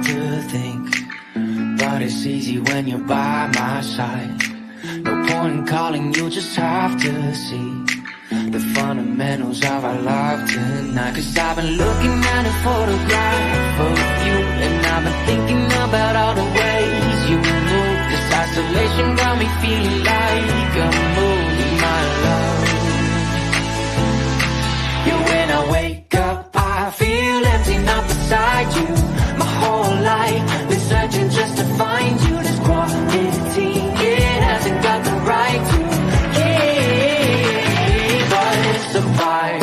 to think, but it's easy when you're by my side. No point in calling, you just have to see the fundamentals of our life tonight. Cause I've been looking at a photograph of you, and I've been thinking about all the ways you move. This isolation got me feeling like I'm moving my love. Yeah, when I wake up, I feel empty, not beside you. My whole life been searching just to find you. This quality, it hasn't got the right to keep, but it's a vibe.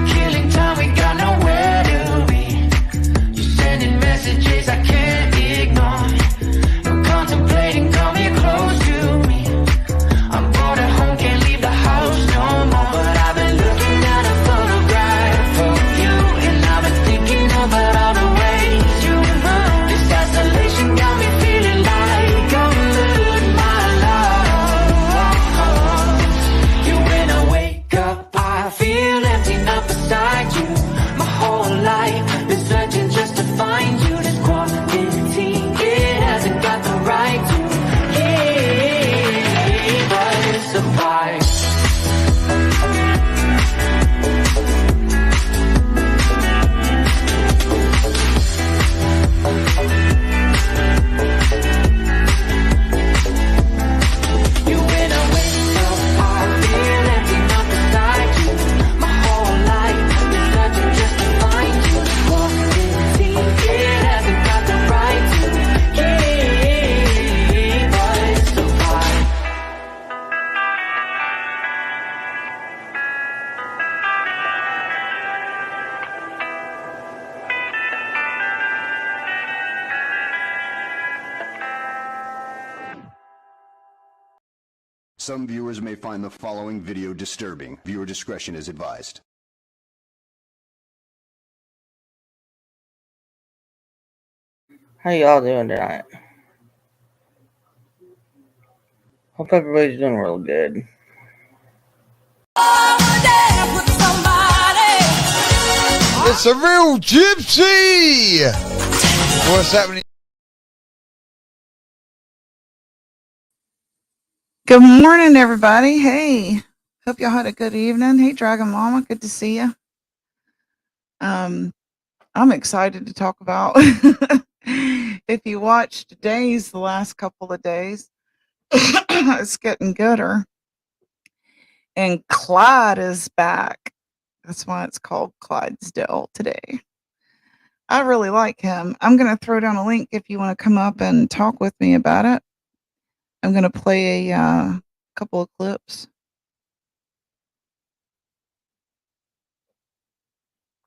Killing time, we got nowhere to be. You're sending messages I can't ignore. You're contemplating, come here close to me. I'm bored at home, can't leave the house no more. But I've been looking at a photograph of you, and I've been thinking about all the ways you move. This isolation got me feeling like I'm losing my love. Yeah, when I wake up, I feel empty, not beside you. My whole life been searching just to find you. This quality, it hasn't got the right to keep, but it's a vibe. You, when I wake up, I feel empty, not beside you. My whole life been searching just to find you. Quality, it hasn't got the right to keep, but it's a vibe. Some viewers may find the following video disturbing. Viewer discretion is advised. How y'all doing tonight? Hope everybody's doing real good. It's a real gypsy! What's happening? Good morning, everybody. Hey, hope y'all had a good evening. Hey, Dragon Mama, good to see you. I'm excited to talk about. If you watched Days the last couple of days, it's getting gooder. And Clyde is back. That's why it's called Clydesdale today. I really like him. I'm going to throw down a link if you want to come up and talk with me about it. I'm going to play a couple of clips.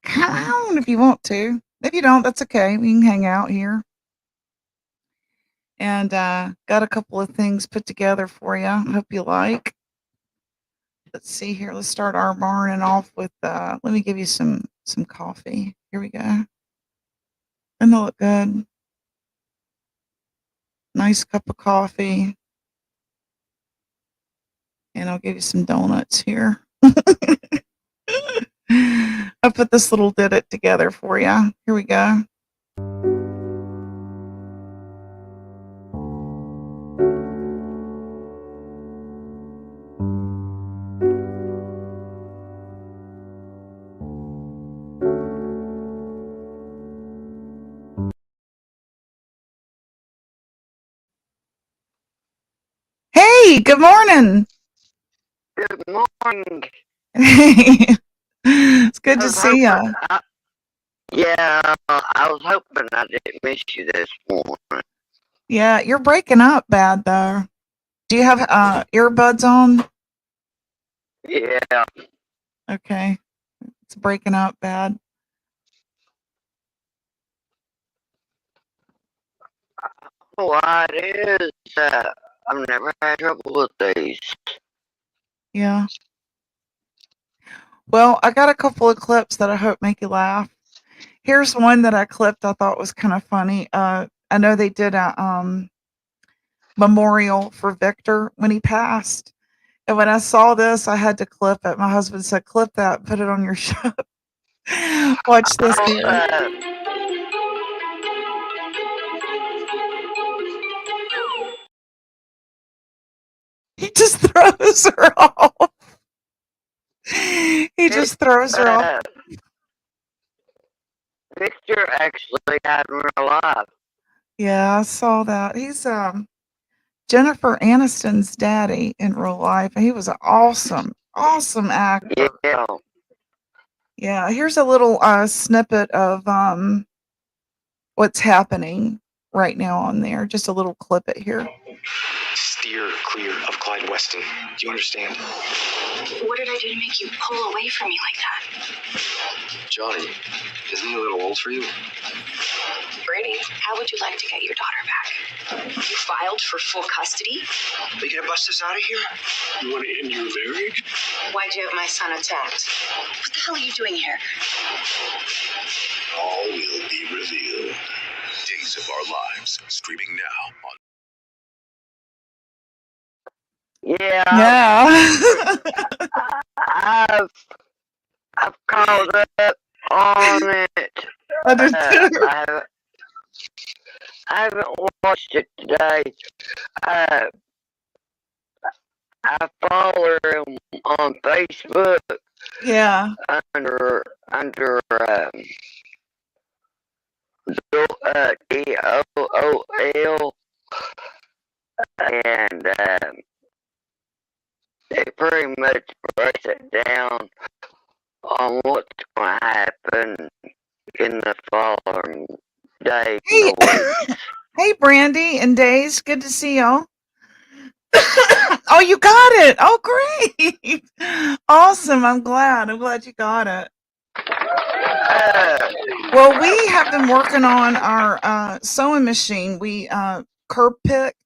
Come on if you want to. If you don't, that's okay. We can hang out here. And got a couple of things put together for you. I hope you like. Let's see here. Let's start our morning off with, let me give you some coffee. Here we go. Doesn't that look good? Nice cup of coffee. And I'll give you some donuts here. I put this little ditty together for you. Here we go. Hey, good morning. Good morning. Hey, it's good to see you. Yeah, I was hoping I didn't miss you this morning. Yeah, you're breaking up bad though. Do you have earbuds on? Yeah, Okay, it's breaking up bad. why it is. I've never had trouble with these. Yeah. Well, I got a couple of clips that I hope make you laugh. Here's one that I clipped I thought was kind of funny. I know they did a memorial for Victor when he passed. And when I saw this, I had to clip it. My husband said, "Clip that, put it on your show." Watch this Oh, here. He just throws her off. He just throws her off. Victor actually died in real life. Yeah, I saw that. He's Jennifer Aniston's daddy in real life. He was an awesome actor. Yeah. Yeah, here's a little snippet of what's happening right now on there. Just a little clip it here. Steer clear of Clyde Weston. Do you understand? What did I do to make you pull away from me like that? Johnny, isn't he a little old for you? Brady, how would you like to get your daughter back? You filed for full custody? Are you gonna bust us out of here? You want to end your marriage? Why'd you have my son attacked? What the hell are you doing here? All will be revealed. Days of Our Lives, streaming now on. Yeah. Yeah. I've called up on it. I did too. I haven't watched it today. I follow him on Facebook Yeah. under DOOL, and it pretty much breaks it down on what's going to happen in the following days Hey, or weeks. hey, Brandy and Days. Good to see y'all. Oh, you got it. Oh, great. Awesome. I'm glad you got it. Well, we have been working on our sewing machine. We curb pick,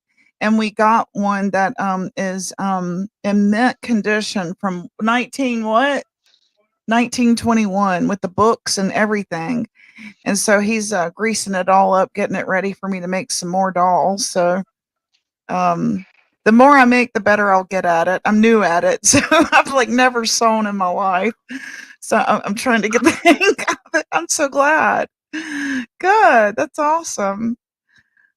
and we got one that is in mint condition from 1921 with the books and everything. And so he's greasing it all up, getting it ready for me to make some more dolls. So the more I make, the better I'll get at it. I'm new at it, so I've like never sewn in my life. So I'm trying to get the hang of it. I'm so glad. Good. That's awesome.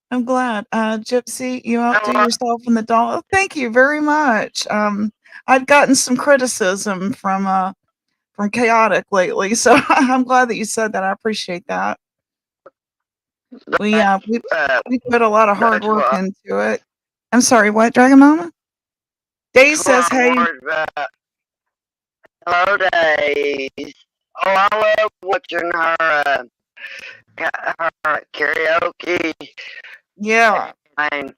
I'm glad. Gypsy, you outdo yourself in the doll. Oh, thank you very much. I've gotten some criticism from Chaotic lately, so I'm glad that you said that. I appreciate that. We put a lot of hard work into it. I'm sorry, what, Dragon Mama? Days says, hey. Hello, Days. Oh, I love watching her karaoke. Yeah. And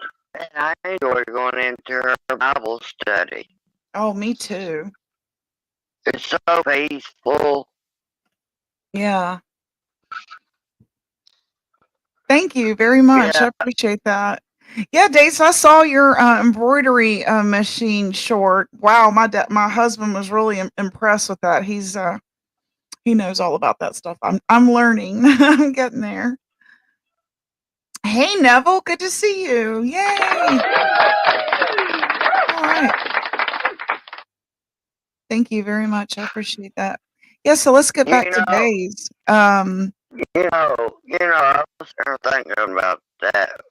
I enjoy going into her Bible study. Oh, me too. It's so peaceful. Yeah. Thank you very much. Yeah. I appreciate that. Yeah, Dace, I saw your embroidery machine short. Wow, my husband was really impressed with that. He knows all about that stuff. I'm learning. I'm getting there. Hey, Neville, good to see you. Yay! All right. Thank you very much. I appreciate that. Yeah, so let's get back to Days. You know, I was thinking about that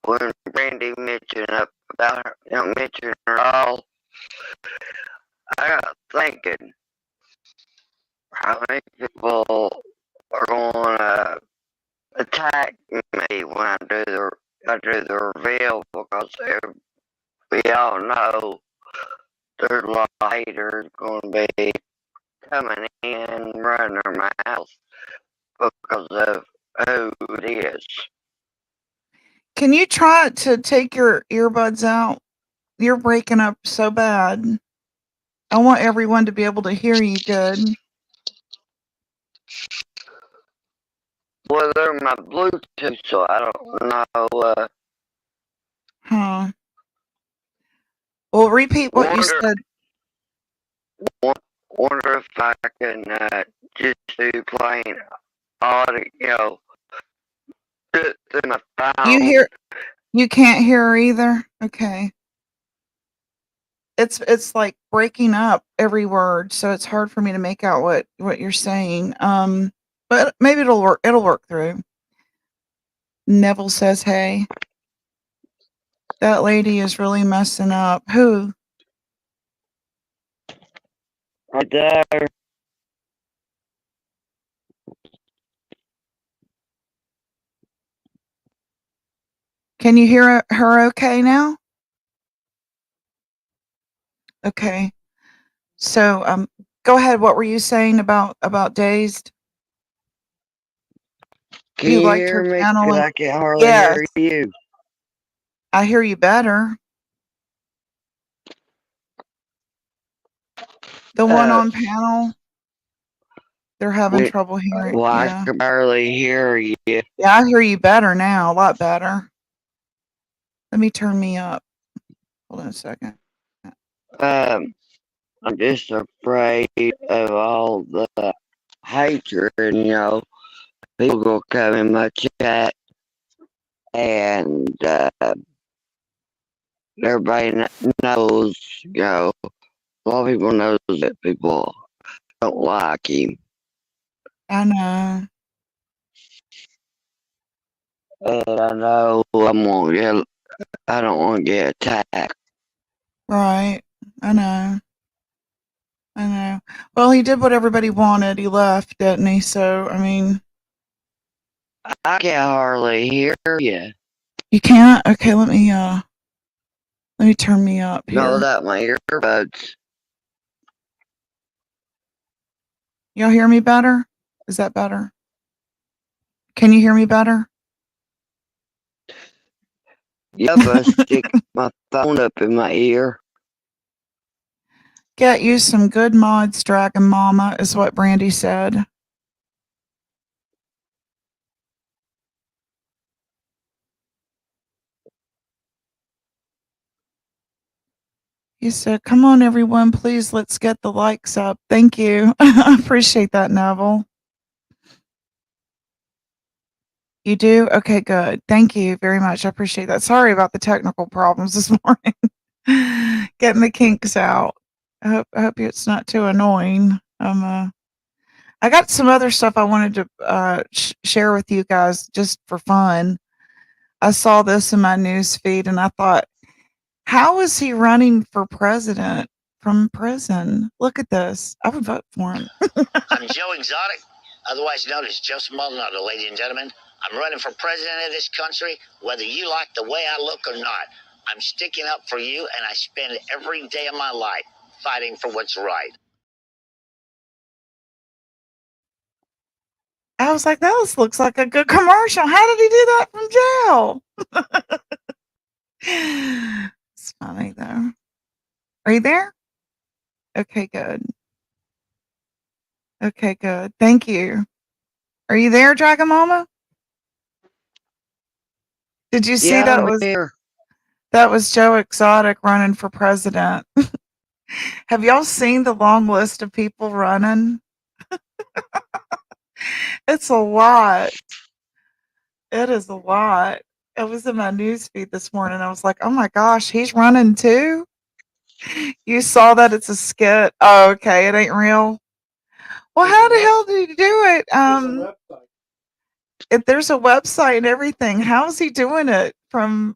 when Brandy mentioned about her, mentioning her all. I got thinking, how many people are going to attack me when I do the reveal, because we all know there's a lot of haters going to be coming in, running their mouths because of who it is. Can you try to take your earbuds out? You're breaking up so bad. I want everyone to be able to hear you good. Well, they're my Bluetooth, so I don't know. Huh. Well, repeat what you said. Wonder if I can just do plain audio, it through my phone. You can't hear her either? Okay. It's like breaking up every word, so it's hard for me to make out what you're saying. But maybe it'll work through. Neville says, "Hey, that lady is really messing up." Who? Right there. Can you hear her okay now? Okay. So, go ahead. What were you saying about Dazed? Can You you liked hear her me? channel, 'Cause and I can hardly yes, hear you. I hear you better. The one Uh, on panel, they're having we, trouble hearing. well, I Yeah. can barely hear you. Yeah, I hear you better now, a lot better. Let me turn me up. Hold on a second. I'm just afraid of all the hatred, people will come in my chat and everybody knows, a lot of people knows that people don't like him. I know. And I know I don't want to get attacked. Right. I know. I know. Well, he did what everybody wanted. He left, didn't he? So, I mean, I can hardly hear you. you can't? Okay, let me turn me up No, here. without my earbuds. Y'all hear me better? Is that better? Can you hear me better? Yep, I stick my phone up in my ear. Get you some good mods, Dragon Mama, is what Brandy said. He said, "Come on, everyone, please, let's get the likes up." Thank you. I appreciate that, Neville. You do? Okay, good. Thank you very much. I appreciate that. Sorry about the technical problems this morning. Getting the kinks out. I hope it's not too annoying. I got some other stuff I wanted to share with you guys just for fun. I saw this in my news feed and I thought, how is he running for president from prison? Look at this. I would vote for him. I'm Joe Exotic, otherwise known as Joseph Maldonado, ladies and gentlemen. I'm running for president of this country, whether you like the way I look or not. I'm sticking up for you, and I spend every day of my life fighting for what's right. I was like, this looks like a good commercial. How did he do that from jail? It's funny though. Are you there? Okay, good. Okay, good. Thank you. Are you there, Dragon Mama? Did you see Yeah, I'm here. that was Joe Exotic running for president? Have y'all seen the long list of people running? It's a lot. It is a lot. It was in my news feed this morning. I was like, oh my gosh, he's running too? You saw that it's a skit. Oh, okay. It ain't real. Well, how the hell did he do it? If there's a website and everything, how is he doing it from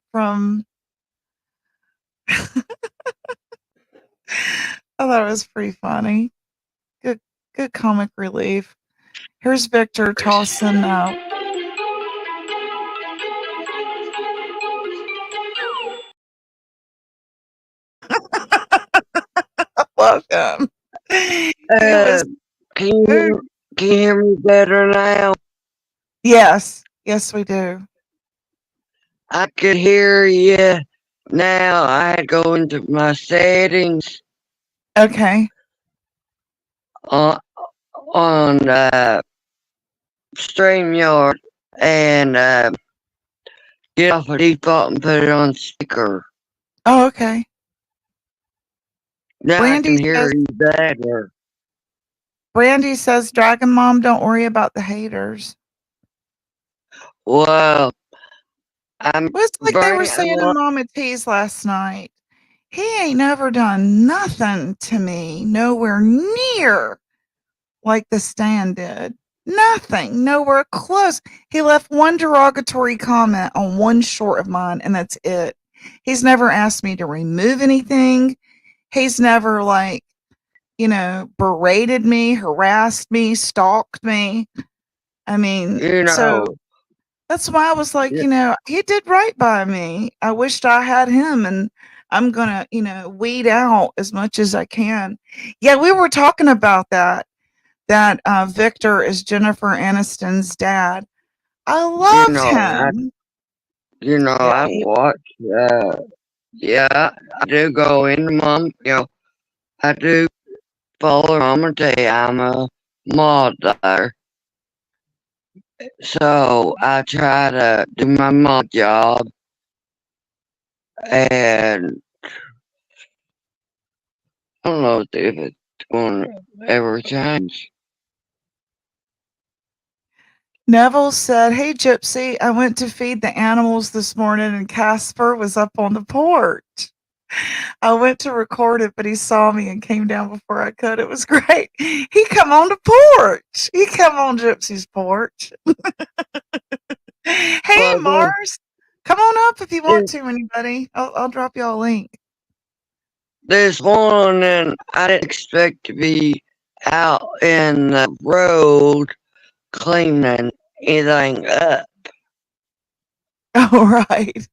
Oh, that was pretty funny. Good good comic relief. Here's Victor tossing love him. It Uh, was can you good. hear, can you hear me better now? Yes. Yes, we do. I could hear you now. I had to go into my settings Okay. on StreamYard and get off of default and put it on speaker. Oh, okay. Now I can Brandy hear says you better. Brandy says, Dragon Mom, don't worry about the haters. Well, I'm Well, it's like they were bringing. saying to Mama T's last night. He ain't never done nothing to me, nowhere near like the Stan did. Nothing, nowhere close. He left one derogatory comment on one short of mine, and that's it. He's never asked me to remove anything. He's never, like, berated me, harassed me, stalked me. I mean, You so know, that's why I was like, y- he did right by me. I wished I had him, and I'm gonna, weed out as much as I can. Yeah, we were talking about that Victor is Jennifer Aniston's dad. I you loved know, him. Yeah, I watch. Yeah, I do go into mom. I do follow Mama T. I'm a mod there, so I try to do my mod job, and I don't know if it's going to ever change. Neville said, "Hey, Gypsy, I went to feed the animals this morning and Casper was up on the porch. I went to record it, but he saw me and came down before I could. It was great. He come on the porch. He come on Gypsy's porch. Hey, Well, Mars, come on up if you want there's, to, anybody. I'll drop y'all a link. there's one, and I didn't expect to be out in the road cleaning anything up All right.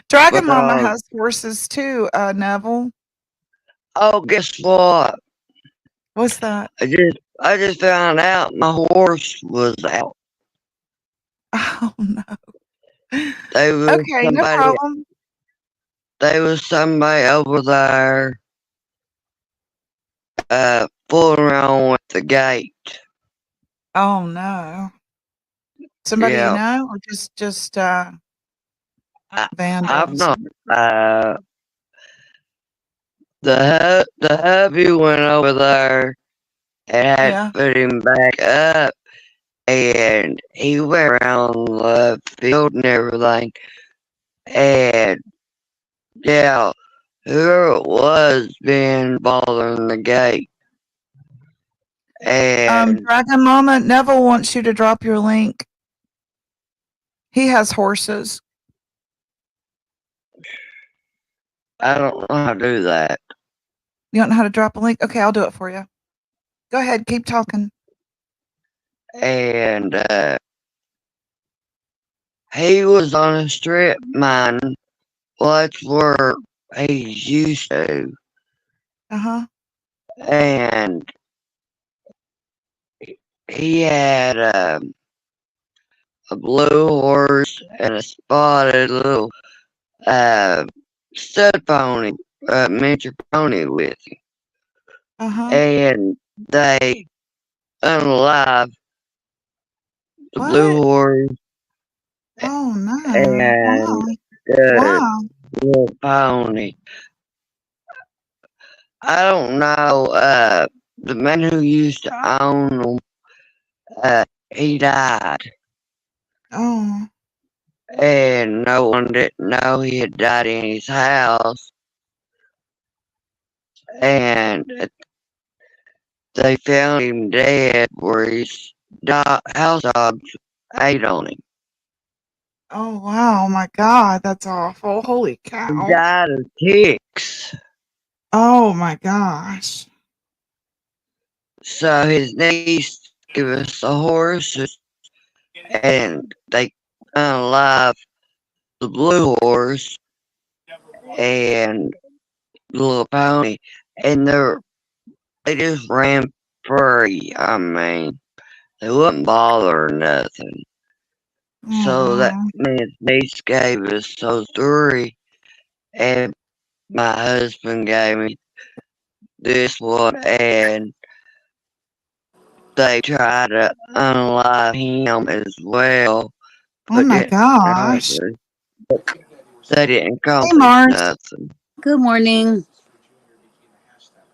Dragon Mama because, has horses too, Neville. oh, guess what? What's that? I just found out my horse was out. Oh, no. There was Okay, no somebody problem. There was somebody over there fooling around with the gate. Oh, no. Somebody you Yeah, know, or just I, I've vandals? not. Uh, the hubby went over there and had to Yeah. put him back up, and he went around the field and everything. And yeah, whoever it was been bothering the gate, and Dragon Mama, Neville wants you to drop your link. He has horses. I don't know how to do that. You don't know how to drop a link? Okay, I'll do it for you. Go ahead, keep talking. And he was on a strip mine. Well, that's where he's used to. Uh-huh. And he had a blue horse and a spotted little uh, stud pony, miniature pony with him. Uh-huh. And they unalived the blue What? horse Oh, no. and Wow. the Wow. little pony. I don't know. The man who used to own them, he died, Oh. and no one didn't know he had died in his house. And they found him dead where his house dogs ate on him. Oh, wow. My God, that's awful. Holy He cow. died of ticks. Oh, my gosh. So his niece gave us the horses, and they unalived the blue horse and the little pony, and they just ran free. I mean, they wouldn't bother or nothing. So that Oh, man's niece gave us those three, and my husband gave me this one, and they tried to unalive him as well, oh but my didn't gosh. accomplish. They didn't Hey, accomplish Mars. nothing. Good morning.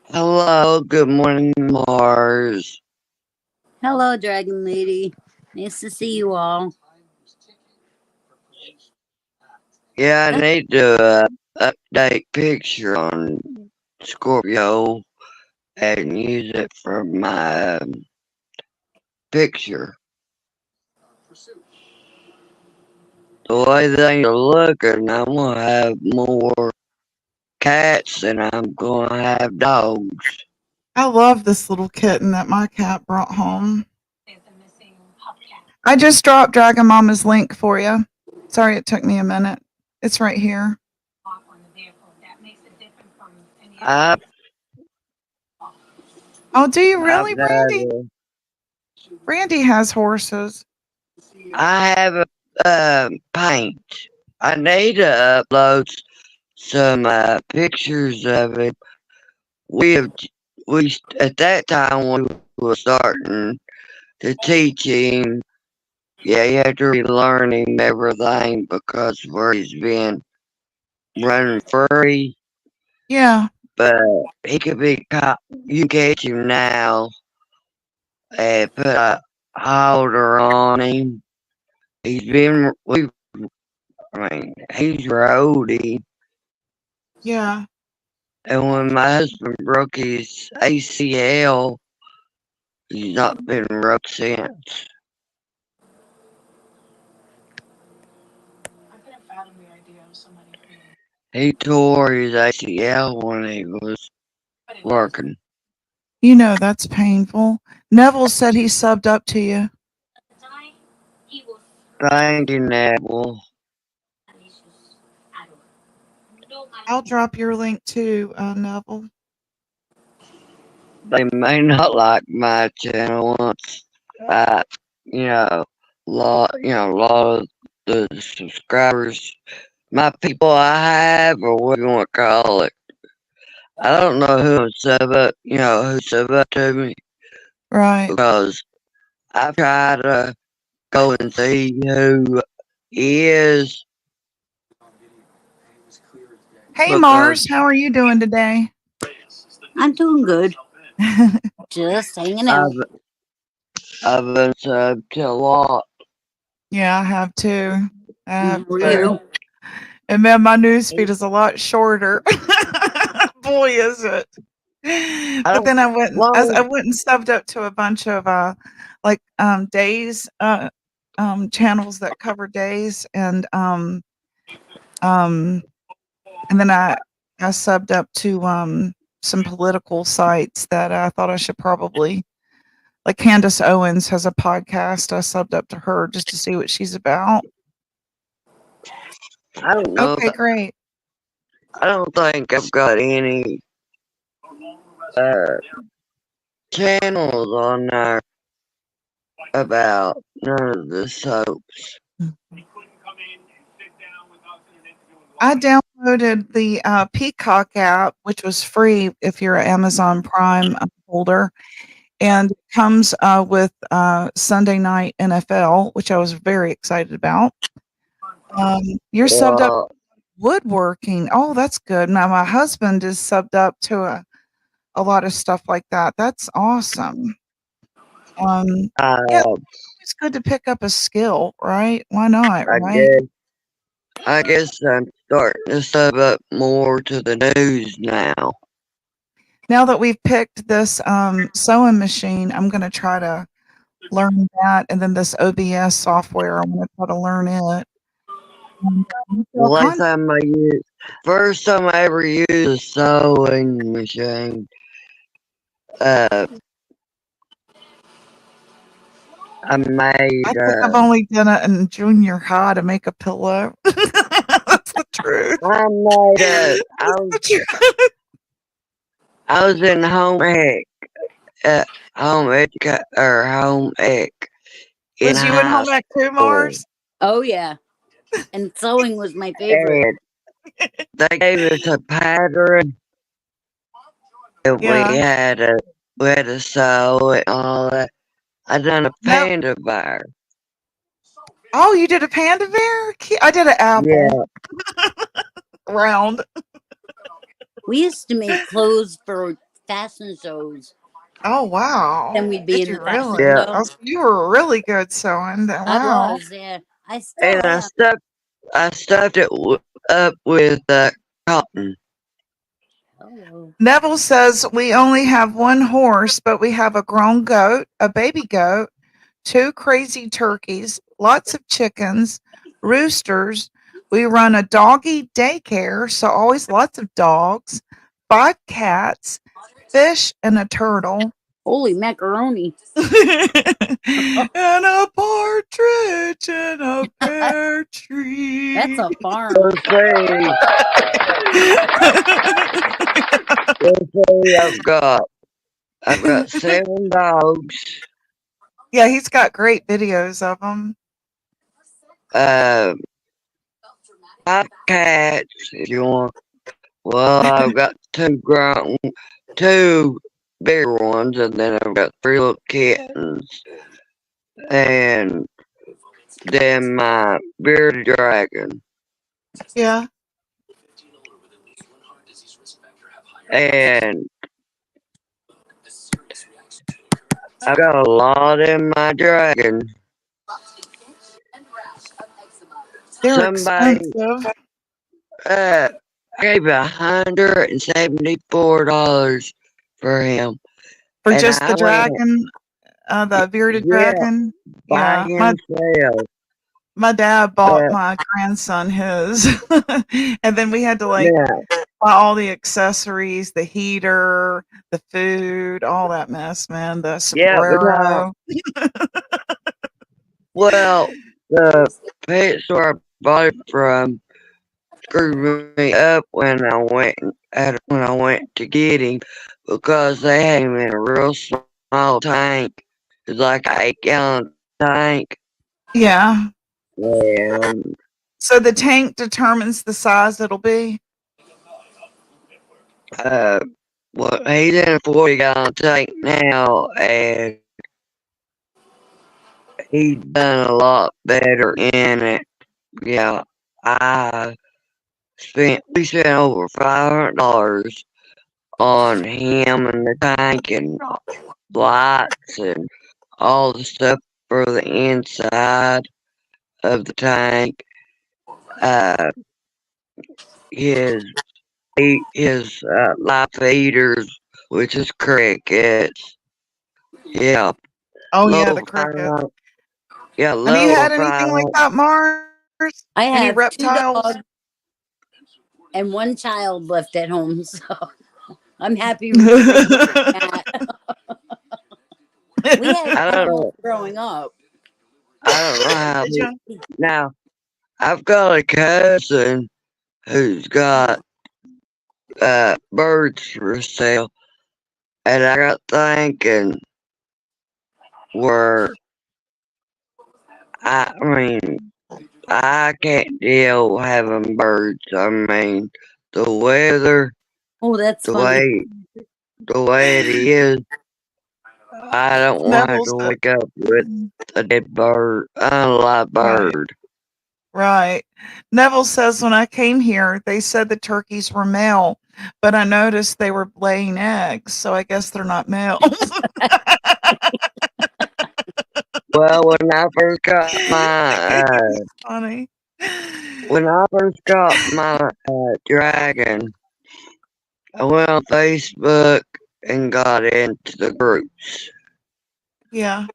Hello, good morning, Mars. Hello, Dragon Lady. Nice to see you all. Yeah, I need to update picture on Scorpio and use it for my picture. The way things are looking, I'm gonna have more cats than I'm gonna have dogs. I love this little kitten that my cat brought home. I just dropped Dragon Mama's link for you. Sorry it took me a minute. It's right here. I've, Oh, do you I've really, got Brandy? Brandy has horses. I have a paint. I need to upload some pictures of it. We at that time we were starting to teach him. Yeah, you have to relearn him everything because where he's been running free. Yeah. But he could be caught. You can catch him now and put a halter on him. He's been he's roadie. Yeah. And when my husband broke his ACL, he's not been broke since. He tore his ACL when he was working. You know that's painful. Neville said he subbed up to you. Thank you, Neville. I'll drop your link too, Neville. They may not like my channel once a lot of the subscribers, my people I have, or what you want to call it. I don't know who sub up to me. Right. Because I've tried to go and see who is. Hey Mars, how are you doing today? I'm doing good. Just hanging out. I've been subbed to a lot. Yeah, I have too. You? And man, my news feed is a lot shorter. Boy, is it. But then I went and subbed up to a bunch of days channels that cover days and then I subbed up to some political sites that I thought I should probably, like Candace Owens has a podcast. I subbed up to her just to see what she's about. I don't know. Okay, great. I don't think I've got any channels on there about none of the soaps. I downloaded the Peacock app, which was free if you're an Amazon Prime holder, and it comes with Sunday Night NFL, which I was very excited about. You're subbed up woodworking. Oh, that's good. Now my husband is subbed up to a lot of stuff like that. That's awesome. Yeah, it's good to pick up a skill, right? Why not, right? I guess I'm starting to sub up more to the news now. Now that we've picked this sewing machine, I'm going to try to learn that, and then this OBS software, I'm going to try to learn it. First time I ever used a sewing machine, I think I've only done it in junior high to make a pillow. That's the truth. I was in home ec. Was you in home ec too, Mars? Oh yeah. And sewing was my favorite. They gave us a pattern. And we had to sew and all that. I done a panda bear. Oh, you did a panda bear? I did an apple. Yeah. Round. We used to make clothes for fashion shows. Oh wow! Then we'd be in the fashion show. Yeah. You were really good sewing. Wow. I was. Yeah. I still am. I stuffed it up with cotton? Hello. Neville says we only have one horse, but we have a grown goat, a baby goat, 2 crazy turkeys, lots of chickens, roosters. We run a doggy daycare, so always lots of dogs, 5 cats, fish, and a turtle. Holy macaroni. And a partridge in a pear tree. That's a farm. Let's see. I've got 7 dogs, Yeah, he's got great videos of them. 5 cats, if you want. Well, I've got 2 bigger ones, and then I've got 3 little kittens, and then my bearded dragon, Yeah. and I've got a lot in my dragon. They're Somebody expensive. gave $174 for him. For And just I the went, dragon, the bearded yeah, dragon. by Yeah, himself. my dad bought my grandson his, and then we had to like Yeah, buy all the accessories, the heater, the food, all that mess, man. The yeah, but no. sombrero. Well, the pet store I bought it from screwed me up when I went to get him because they had him in a real small tank. It's like an 8-gallon tank. Yeah. And So the tank determines the size it'll be. well, he's in a 40-gallon tank now, and he's done a lot better in it. Yeah, we spent over $500 on him and the tank and lights and all the stuff for the inside of the tank. His live feeders, which is crickets. Yeah. Oh yeah, Low the cricket. fire. Yeah, Have you had lower anything like fire. that, Mars? I Any have 2 reptiles? dogs and 1 child left at home, so I'm happy with that. We had I don't animals know. growing up. I don't know how. Did you? Now, I've got a cousin who's got birds for sale, and I got thinking, where I mean, I can't deal having birds. I mean, the weather, Oh, that's the funny. way it is, I don't want to have Neville's to wake up with a dead bird, unalive right. bird. Right. Neville says when I came here, they said the turkeys were male, but I noticed they were laying eggs, so I guess they're not males. Well, when I first got my Funny. dragon, I went on Facebook and got into the groups, Yeah.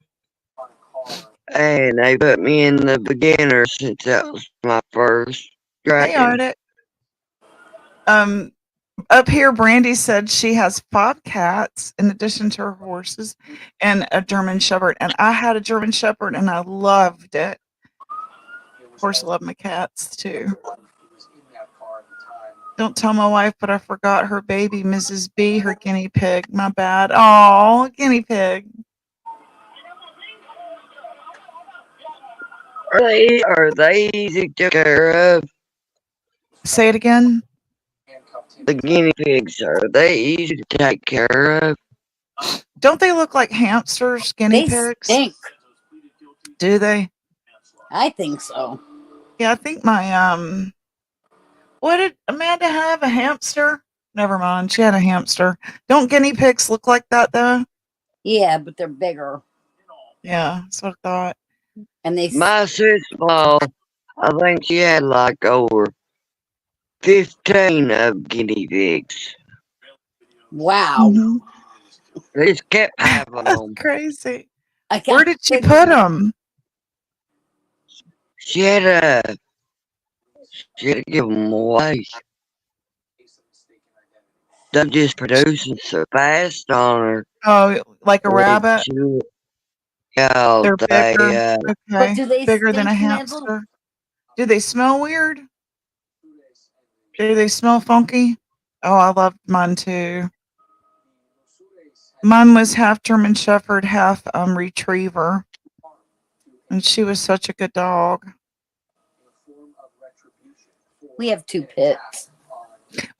and they put me in the beginner since that was my first Hey, dragon. Arctic. Up here, Brandy said she has 5 cats in addition to her horses and a German Shepherd. And I had a German Shepherd and I loved it. Of course, I love my cats too. Don't tell my wife, but I forgot her baby, Mrs. B, her guinea pig. My bad. Oh, guinea pig. Are they easy to take care of? Say it again. The guinea pigs, are they easy to take care of? Don't they look like hamsters, guinea They pigs? stink. Do they? I think so. Yeah, I think my what did Amanda have? A hamster? Never mind. She had a hamster. Don't guinea pigs look like that though? Yeah, but they're bigger. Yeah, that's what I thought. And they My sister-in-law, I think she had like over 15 of guinea pigs. Wow. Mhm. They just kept having That's them. crazy. I Where got did she put them? She had to give them away. They just producing so fast on her. Oh, like a rabbit? Yeah, They're bigger. But Okay. do they Bigger than a stink, Neville? hamster. Do they smell weird? Do they smell funky? Oh, I loved mine too. Mine was half German Shepherd, half Retriever, and she was such a good dog. We have 2 pits.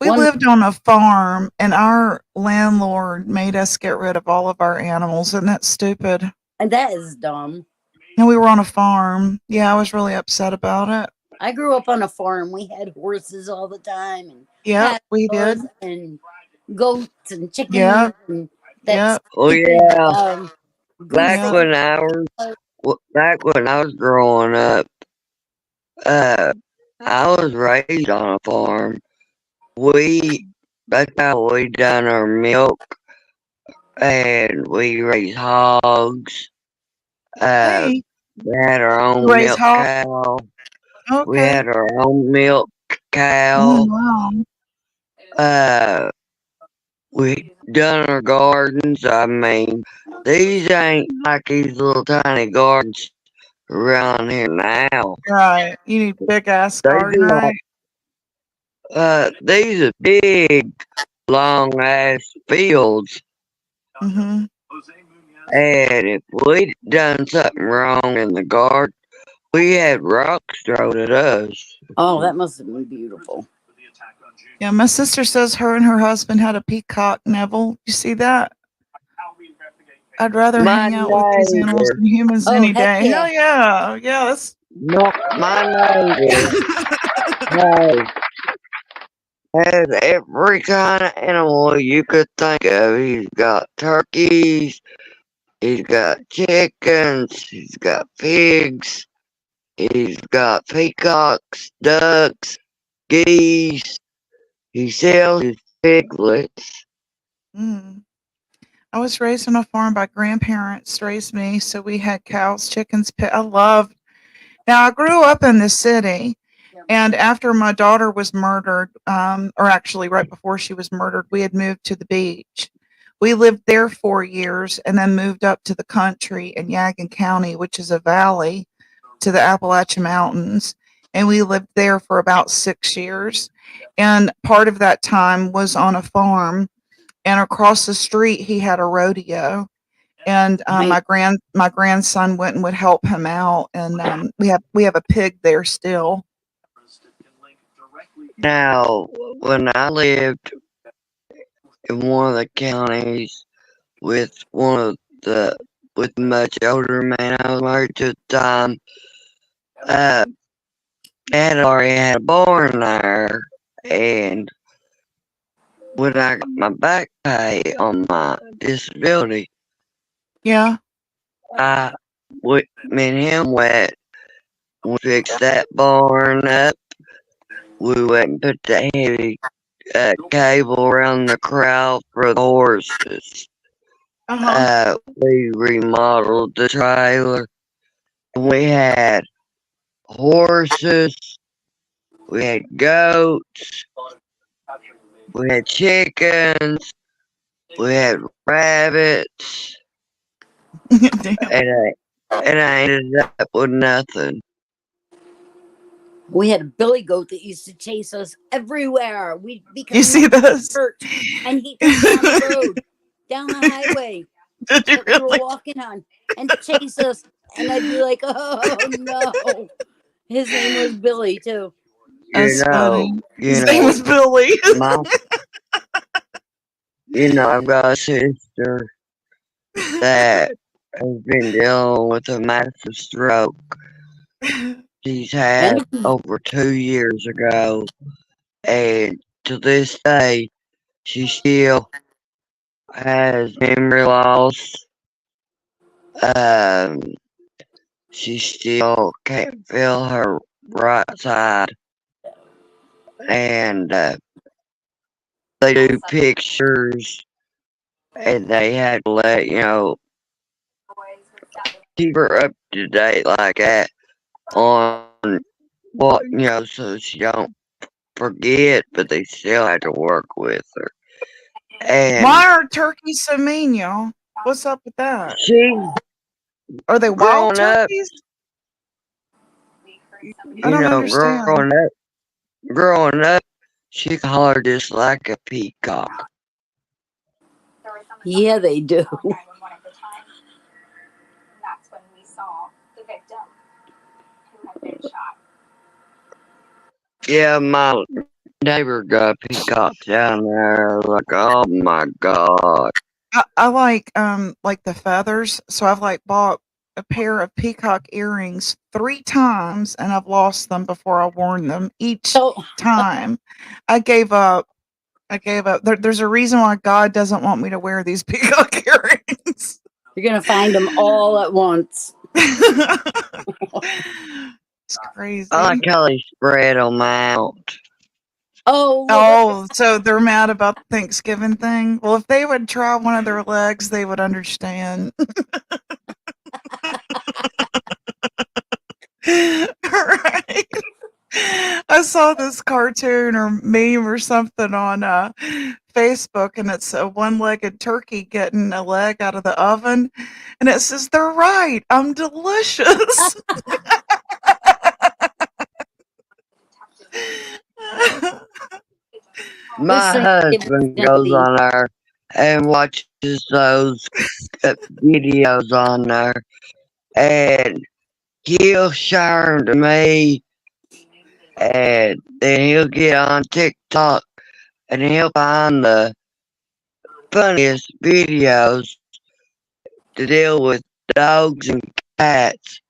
We One, lived on a farm, and our landlord made us get rid of all of our animals. Isn't that stupid? and that is dumb. And we were on a farm. Yeah, I was really upset about it. I grew up on a farm. We had horses all the time, and Yeah, we did. cattle and goats and chickens, Yeah, and yeah, that Oh stupid yeah, goose. yeah. back when I was growing up, I was raised on a farm. That's how we done our milk, and we raised hogs. Hey, We had our you own raise milk hog. cow. We Okay. had our own milk Oh, cow. wow. Uh, we done our gardens. I mean, these ain't like these little tiny gardens around here now. Right. You need big ass They garden, be like, right? these are big, long ass fields. Mm-hmm. And if we done something wrong in the garden, we had rocks thrown at us. Oh, that must have been beautiful. Yeah, my sister says her and her husband had a peacock, Neville. You see that? I'd rather My hang out with these animals neighbor, than humans Oh, any heck day. yeah. Hell yeah. Yeah, that's my neighbor has, has every kind of animal you could think of. He's got turkeys, he's got chickens, he's got pigs, he's got peacocks, ducks, geese. He sells his piglets. mm. I was raised on a farm by grandparents, raised me, so we had cows, chickens, I love. Now I grew up in the city, and after my daughter was murdered, or actually right before she was murdered, we had moved to the beach. We lived there 4 years and then moved up to the country in Yadkin County, which is a valley to the Appalachian Mountains. And we lived there for about 6 years. And part of that time was on a farm. And across the street, he had a rodeo. And my grandson went and would help him out. And we have a pig there still. Now, when I lived in one of the counties with one of the with a much older man I was married to at the time, Dad already had a barn there, and when I got my back pay on my disability, Yeah. me and him went, we fixed that barn up. We went and put the heavy cable around the corral for the horses. Uh-huh. We remodeled the trailer. We had horses. We had goats. We had chickens. We had rabbits. Damn. And I ended up with nothing. We had a billy goat that used to chase us everywhere. Because You see this? church, and he'd come down the road, down the highway Did you that we were really? walking on, and chase us. And I'd be like, "Oh no!" His name was Billy too. That's funny. You His name was Billy. I've got a sister that has been dealing with a massive stroke. She's had over 2 years ago, and to this day, she still has memory loss. She still can't feel her right side. and they do pictures, and they had to let keep her up to date like that on what so she don't forget, but they still had to work with her. And Why are turkeys so mean, y'all? What's up with that? she, Are they wild turkeys? I don't understand. growing up, she hollered just like a peacock. Yeah, they do. Yeah, my neighbor got peacocks down there. Like, oh my god. I like the feathers, so I've like bought a pair of peacock earrings 3 times, and I've lost them before I worn them each time. I gave up. There's a reason why God doesn't want me to wear these peacock earrings. You're gonna find them all at once. It's crazy. I like how they spread them out. Oh, so they're mad about the Thanksgiving thing? Well, if they would try one of their legs, they would understand. Right. I saw this cartoon or meme or something on Facebook, and it's a one-legged turkey getting a leg out of the oven, and it says, "They're right, I'm delicious." My husband goes on there and watches those videos on there, and he'll share them to me, and then he'll get on TikTok and he'll find the funniest videos to deal with dogs and cats,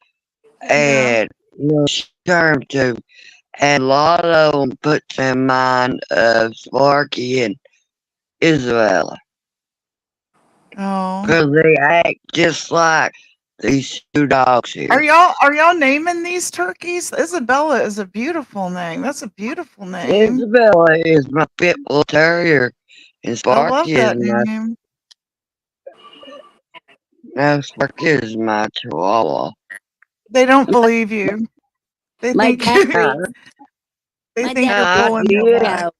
and he'll share them to. And a lot of them puts in mind of Sparky and Isabella. Oh. Because they act just like these 2 dogs here. Are y'all naming these turkeys? Isabella is a beautiful name. That's a beautiful name. Isabella is my pit bull terrier, and I love Sparky that is my name. Sparky is my chihuahua. They don't believe you. They My think dad they my think dad you're pulling their did. leg.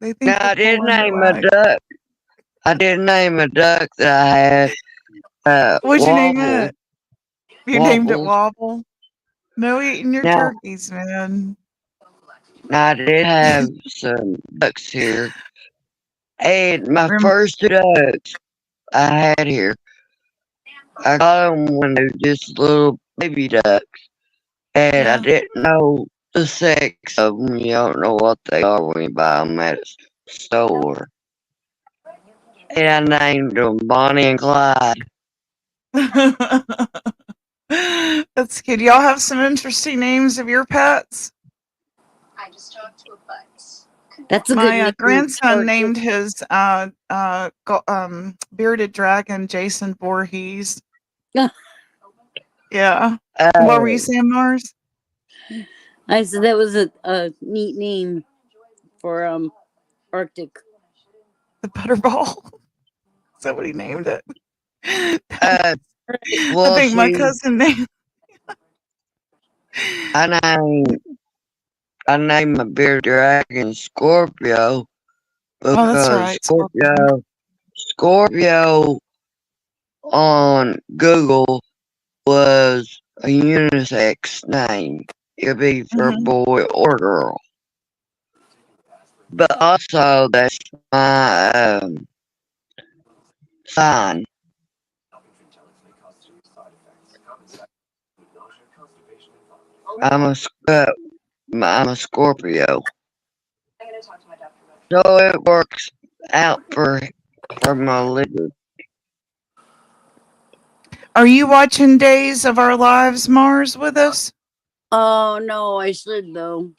They think I you're didn't pulling their name a leg. duck. I didn't name a duck that I had. What'd you name Wobble. it? You named it Wobble. Wobble. No eating your Now, turkeys, man. I did have some ducks here. And my first 2 ducks I had here, I got them when they were just little baby ducks. And I didn't know the sex of them. You don't know what they are when you buy them at a store. And I named them Bonnie and Clyde. That's good. Y'all have some interesting names of your pets? I just talked to a butt. That's a good My name. grandson named his bearded dragon Jason Voorhees. Yeah. What were you saying, Mars? I said that was a neat name for Arctic. The Butterball. Is that what he named it? Well, I think my see, cousin named. I named my bearded dragon Scorpio because that's right, Scorpio on Google was a unisex name. It could be for a boy or girl. But also, that's my sign. I'm a Scorpio. So it works out for my living. Are you watching Days of Our Lives, Mars, with us? Oh no, I should though.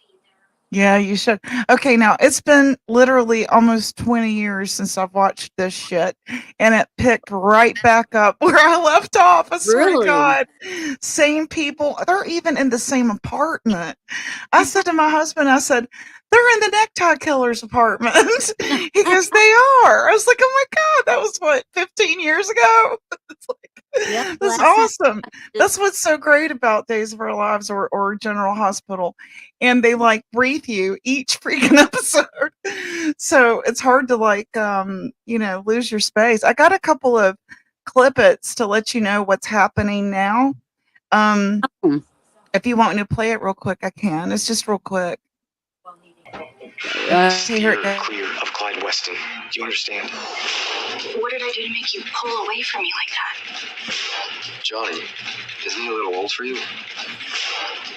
Yeah, you should. Okay, now it's been literally almost 20 years since I've watched this shit, and it picked right back up where I left off. I swear to God. Same people. They're even in the same apartment. I said to my husband, I said, they're in the necktie killer's apartment. He goes, they are. I was like, oh my God, that was what, 15 years ago? It's like, Yep, that's last time awesome. That's what's so great about Days of Our Lives or General Hospital. And they like brief you each freaking episode. So it's hard to like, lose your space. I got a couple of clippets to let you know what's happening now. If you want me to play it real quick, I can. It's just real quick. Steer clear of Clyde Weston. Do you understand? What did I do to make you pull away from me like that? Johnny, isn't he a little old for you?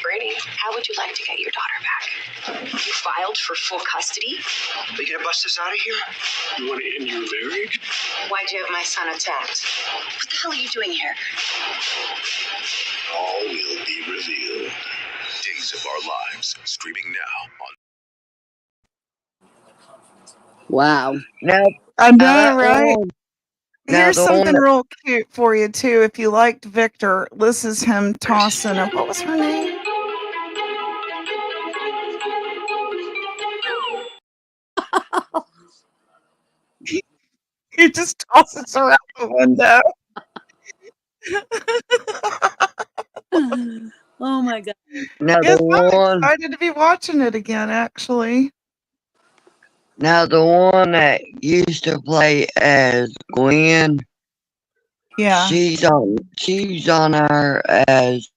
Brady, how would you like to get your daughter back? You filed for full custody? Are you gonna bust us out of here? You want to end your marriage? Why'd you have my son attacked? What the hell are you doing here? All will be revealed. Days of Our Lives, streaming now on. Wow. Now, I know, right? now Here's the something one- real cute for you too. If you liked Victor, this is him tossing a, what was her name? He just tosses her out the window. Oh my God. now Yes, the I'm one, excited to be watching it again, actually. now the one that used to play as Gwen, Yeah. she's on her as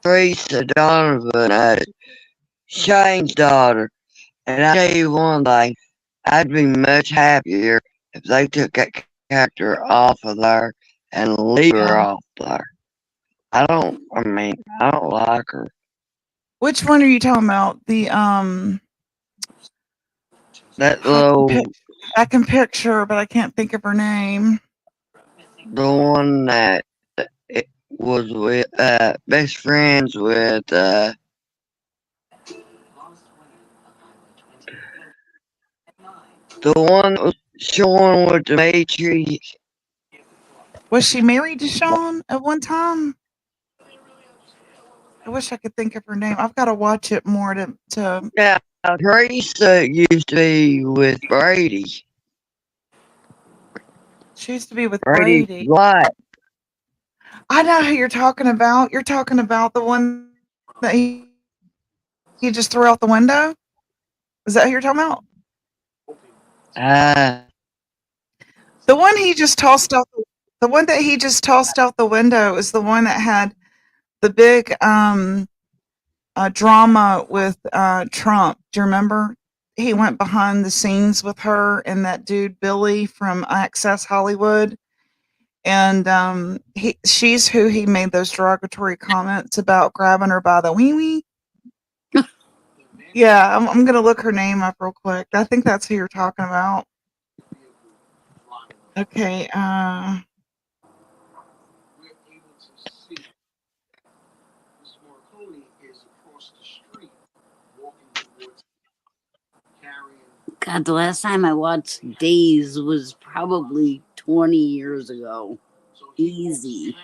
Teresa Donovan, Shane's daughter. And I tell you one thing, I'd be much happier if they took that character off of there and leave her off there. I don't like her. Which one are you talking about? The That little, I can picture, but I can't think of her name. the one that it was with, best friends with, the one that was showing with the Matrix. Was she married to Sean at one time? I wish I could think of her name. I've got to watch it more to. Yeah, Teresa used to be with Brady. She used to be with Brady. Brady. What? I know who you're talking about. You're talking about the one that he just threw out the window. Is that who you're talking about? The one he just tossed out. The one that he just tossed out the window is the one that had the big drama with Trump. Do you remember? He went behind the scenes with her and that dude Billy from Access Hollywood, and she's who he made those derogatory comments about grabbing her by the wee wee. Yeah, I'm gonna look her name up real quick. I think that's who you're talking about. Okay. God, the last time I watched Days was probably 20 years ago. Easy.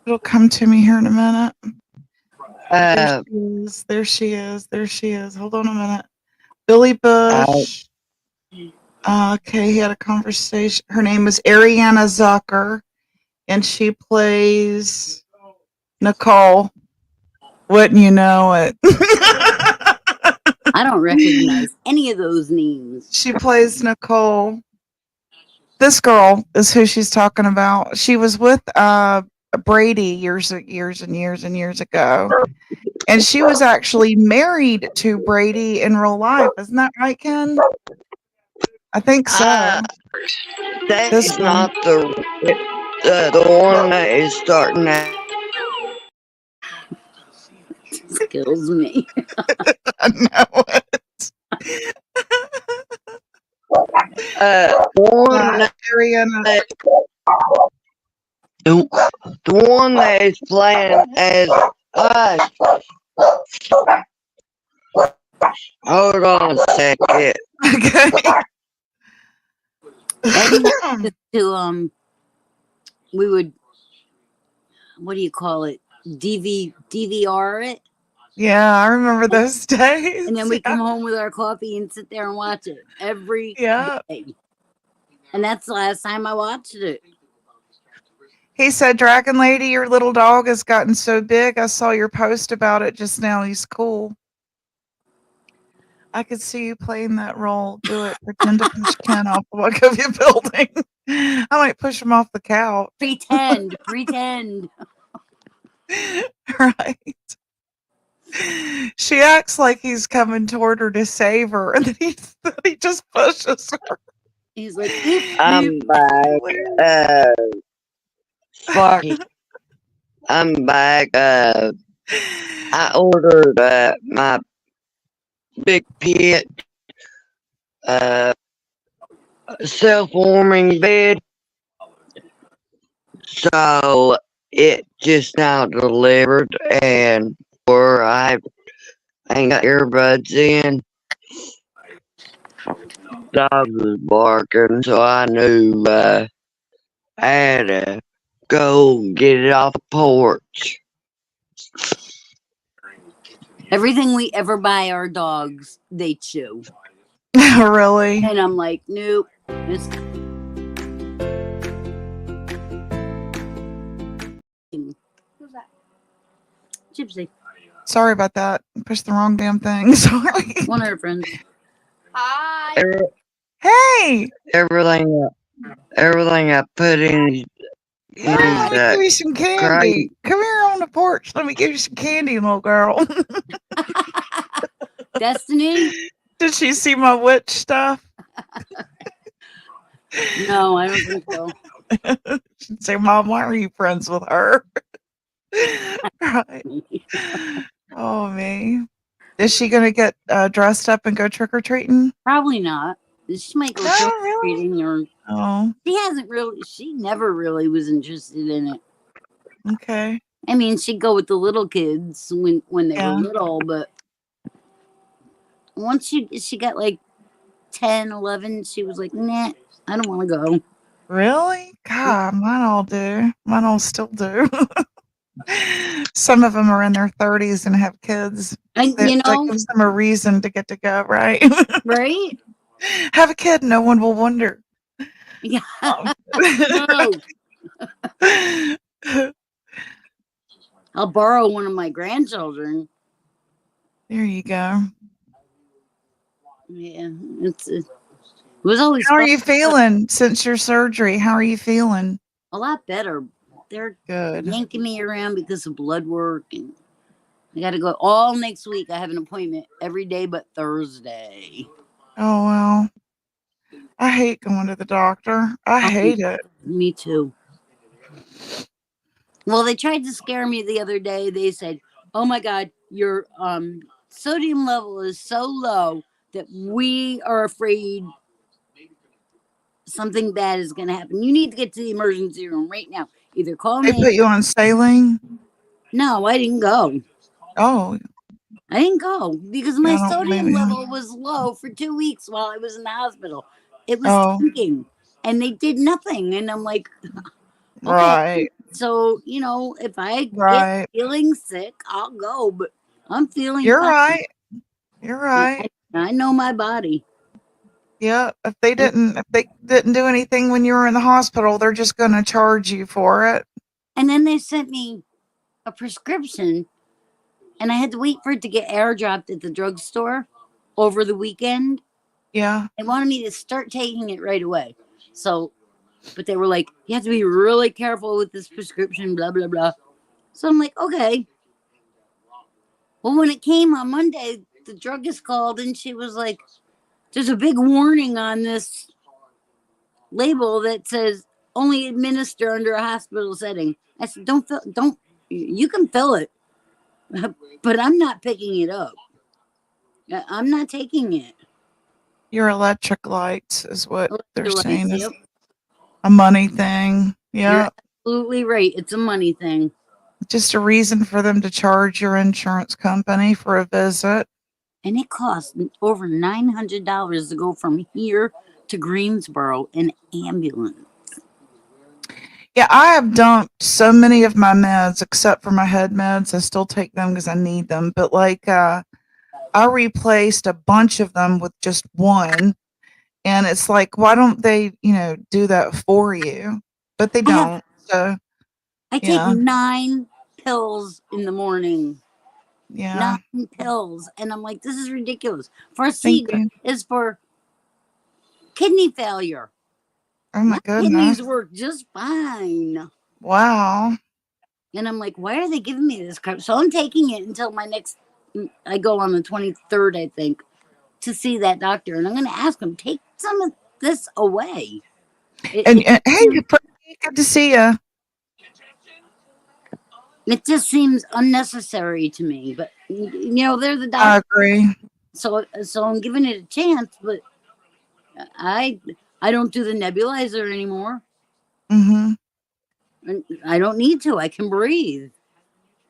It'll come to me here in a minute. Uh, There she is. There she is. Hold on a minute. Billy Bush. Okay, he had a conversation. Her name is Ariana Zucker, and she plays Nicole. Wouldn't you know it? I don't recognize any of those names. She plays Nicole. This girl is who she's talking about. She was with Brady years and years ago. And she was actually married to Brady in real life. Isn't that right, Ken? I think so. That is not the one that is starting out. Kills me. I know it. The one that is playing as us. Hold on a second. Okay. We would, what do you call it? DVR it? Yeah, I remember those days. And then we Yeah. come home with our coffee and sit there and watch it every Yeah. day. And that's the last time I watched it. He said, Dragon Lady, your little dog has gotten so big. I saw your post about it just now. He's cool. I could see you playing that role. Do it. Pretend to push Ken off the Wachovia building. I might push him off the couch. Pretend. Right. She acts like he's coming toward her to save her, and then he just pushes her. He's like, I'm back. Sparky. I'm back. I ordered my big pit self-warming bed. So it just now delivered, and where I ain't got earbuds in, dog was barking, so I knew I had to go get it off the porch. everything we ever buy our dogs, they chew. Really? And I'm like, nope. It's who's that? Gypsy. Sorry about that. Pushed the wrong damn thing. Sorry. One of her friends. Hi. Hey. Everything I put in Let me that give you some candy. Come here on the porch. Let me give you some candy, little girl. Destiny? Did she see my witch stuff? No, I don't think so. She'd say, Mom, why are you friends with her? Right. Oh, me. Is she going to get dressed up and go trick-or-treating? Probably not. She might go trick-or-treating or... Oh. She never really was interested in it. Okay. I mean, she'd go with the little kids when they Yeah. were little, but once she got like 10, 11, she was like, nah, I don't want to go. Really? God, mine all do. Mine all still do. Some of them are in their 30s and have kids. And, That gives them a reason to get to go, right? Right? Have a kid, no one will wonder. Yeah. No. I'll borrow one of my grandchildren. There you go. Yeah, it was always. How are fun. you feeling since your surgery? How are you feeling? A lot better. They're good. Yanking me around because of blood work, and I got to go all next week. I have an appointment every day but Thursday. Oh, well. I hate going to the doctor. I hate it. Me too. Well, they tried to scare me the other day. They said, "Oh my God, your sodium level is so low that we are afraid something bad is going to happen. You need to get to the emergency room right now. Either call They me." put you on saline? No, I didn't go. Oh. I didn't go because my I don't sodium blame you. level was low for 2 weeks while I was in the hospital. It was tanking, and they did nothing. And I'm like, okay. Right. So, if I Right. get feeling sick, I'll go. But I'm feeling You're fine. right. You're right. I know my body. Yeah. If they didn't do anything when you were in the hospital, they're just going to charge you for it. And then they sent me a prescription, and I had to wait for it to get airdropped at the drugstore over the weekend. Yeah. They wanted me to start taking it right away. So, but they were like, you have to be really careful with this prescription, blah, blah, blah. So I'm like, okay. Well, when it came on Monday, the druggist called and she was like, there's a big warning on this label that says only administer under a hospital setting. I said, you can fill it, but I'm not picking it up. I'm not taking it. Your electric lights is what they're Electrolytes, saying is yep. a money thing. Yeah. You're absolutely right. It's a money thing. Just a reason for them to charge your insurance company for a visit. And it costs over $900 to go from here to Greensboro in ambulance. Yeah, I have dumped so many of my meds except for my head meds. I still take them because I need them. But like I replaced a bunch of them with just one. And it's like, why don't they, do that for you? But they I have don't. So I take yeah. 9 pills in the morning. Yeah. 9 pills. And I'm like, this is ridiculous. Thank Farxiga you. is for kidney failure. Oh my My goodness. kidneys work just fine. Wow. And I'm like, why are they giving me this crap? So I'm taking it until I go on the 23rd, I think, to see that doctor. And I'm going to ask him, take some of this away. And, It, and hey, it, good to see you. it just seems unnecessary to me. But, they're the I doctor. agree. So I'm giving it a chance, but I don't do the nebulizer anymore. Mm-hmm. And I don't need to. I can breathe.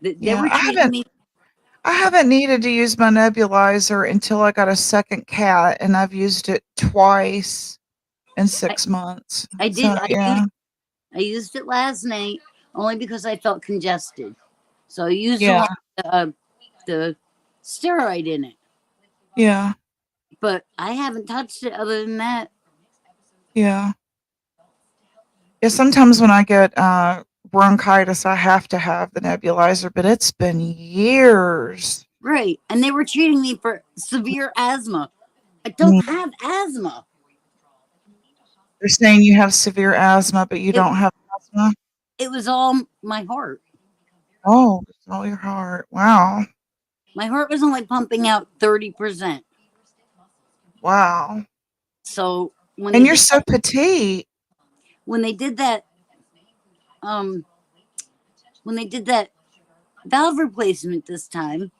They Yeah, were treating me. I haven't needed to use my nebulizer until I got a second cat, and I've used it twice in 6 months. I So did. yeah. I used it last night only because I felt congested. So I used Yeah. the steroid in it. Yeah. But I haven't touched it other than that. Yeah. Yeah, sometimes when I get bronchitis, I have to have the nebulizer, but it's been years. Right. And they were treating me for severe asthma. I don't have asthma. They're saying you have severe asthma, but you It, don't have asthma. it was all my heart. Oh, it's all your heart. Wow. My heart was only pumping out 30%. Wow. So And you're so petite. when they did that, um, when they did that valve replacement this time,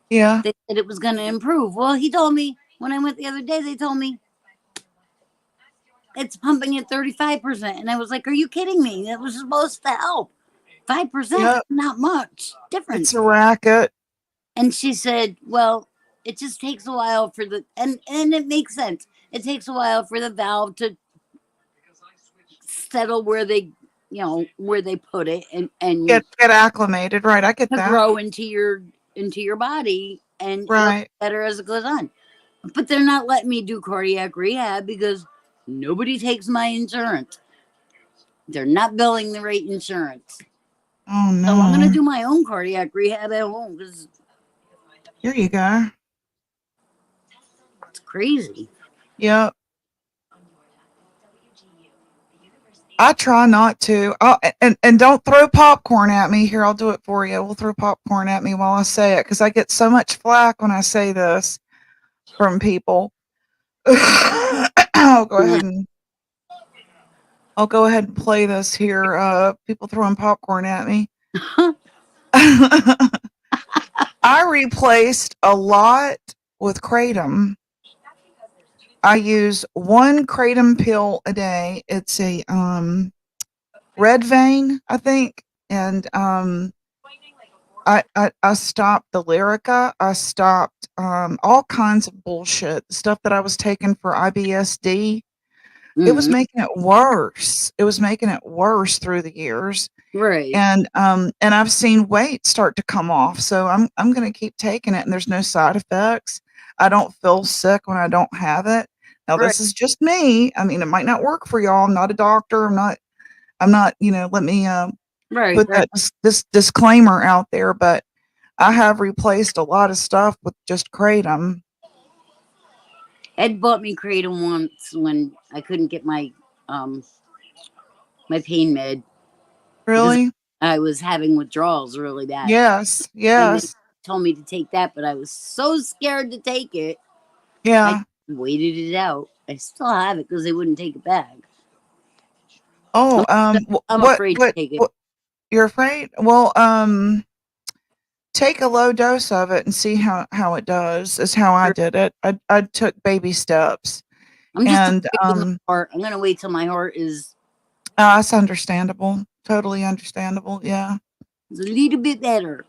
Yeah. they said it was going to improve. Well, he told me when I went the other day, they told me it's pumping at 35%. And I was like, are you kidding me? That was supposed to help. 5%, Yep. not much difference. It's a racket. And she said, well, it just takes a while for and it makes sense. It takes a while for the valve to settle where where they put it and Get acclimated, right? I get to that. grow into your body, and it'll Right. get better as it goes on. But they're not letting me do cardiac rehab because nobody takes my insurance. They're not billing the right insurance. Oh no. So I'm gonna do my own cardiac rehab at home because Here you go. it's crazy. Yep. I try not to. Oh, and don't throw popcorn at me. Here, I'll do it for you. We'll throw popcorn at me while I say it because I get so much flack when I say this from people. I'll go ahead and play this here. People throwing popcorn at me. I replaced a lot with kratom. I use one kratom pill a day. It's a red vein, I think, and I stopped the Lyrica. I stopped all kinds of bullshit stuff that I was taking for IBSD. It was making it worse. It was making it worse through the years. Right. And I've seen weight start to come off. So I'm going to keep taking it, and there's no side effects. I don't feel sick when I don't have it. Now this is just me. I mean, it might not work for y'all. I'm not a doctor. I'm not, let me put that this disclaimer out there, but I have replaced a lot of stuff with just kratom. Ed bought me kratom once when I couldn't get my my pain med. Really? I was having withdrawals really bad. Yes. And Yes. they told me to take that, but I was so scared to take it. Yeah. I waited it out. I still have it because they wouldn't take it back. Oh, I'm afraid to take it. You're afraid? Well, take a low dose of it and see how it does. Is how I did it. I took baby steps. I'm just afraid with my heart. I'm gonna wait till my heart is. That's understandable. Totally understandable. Yeah. It's a little bit better.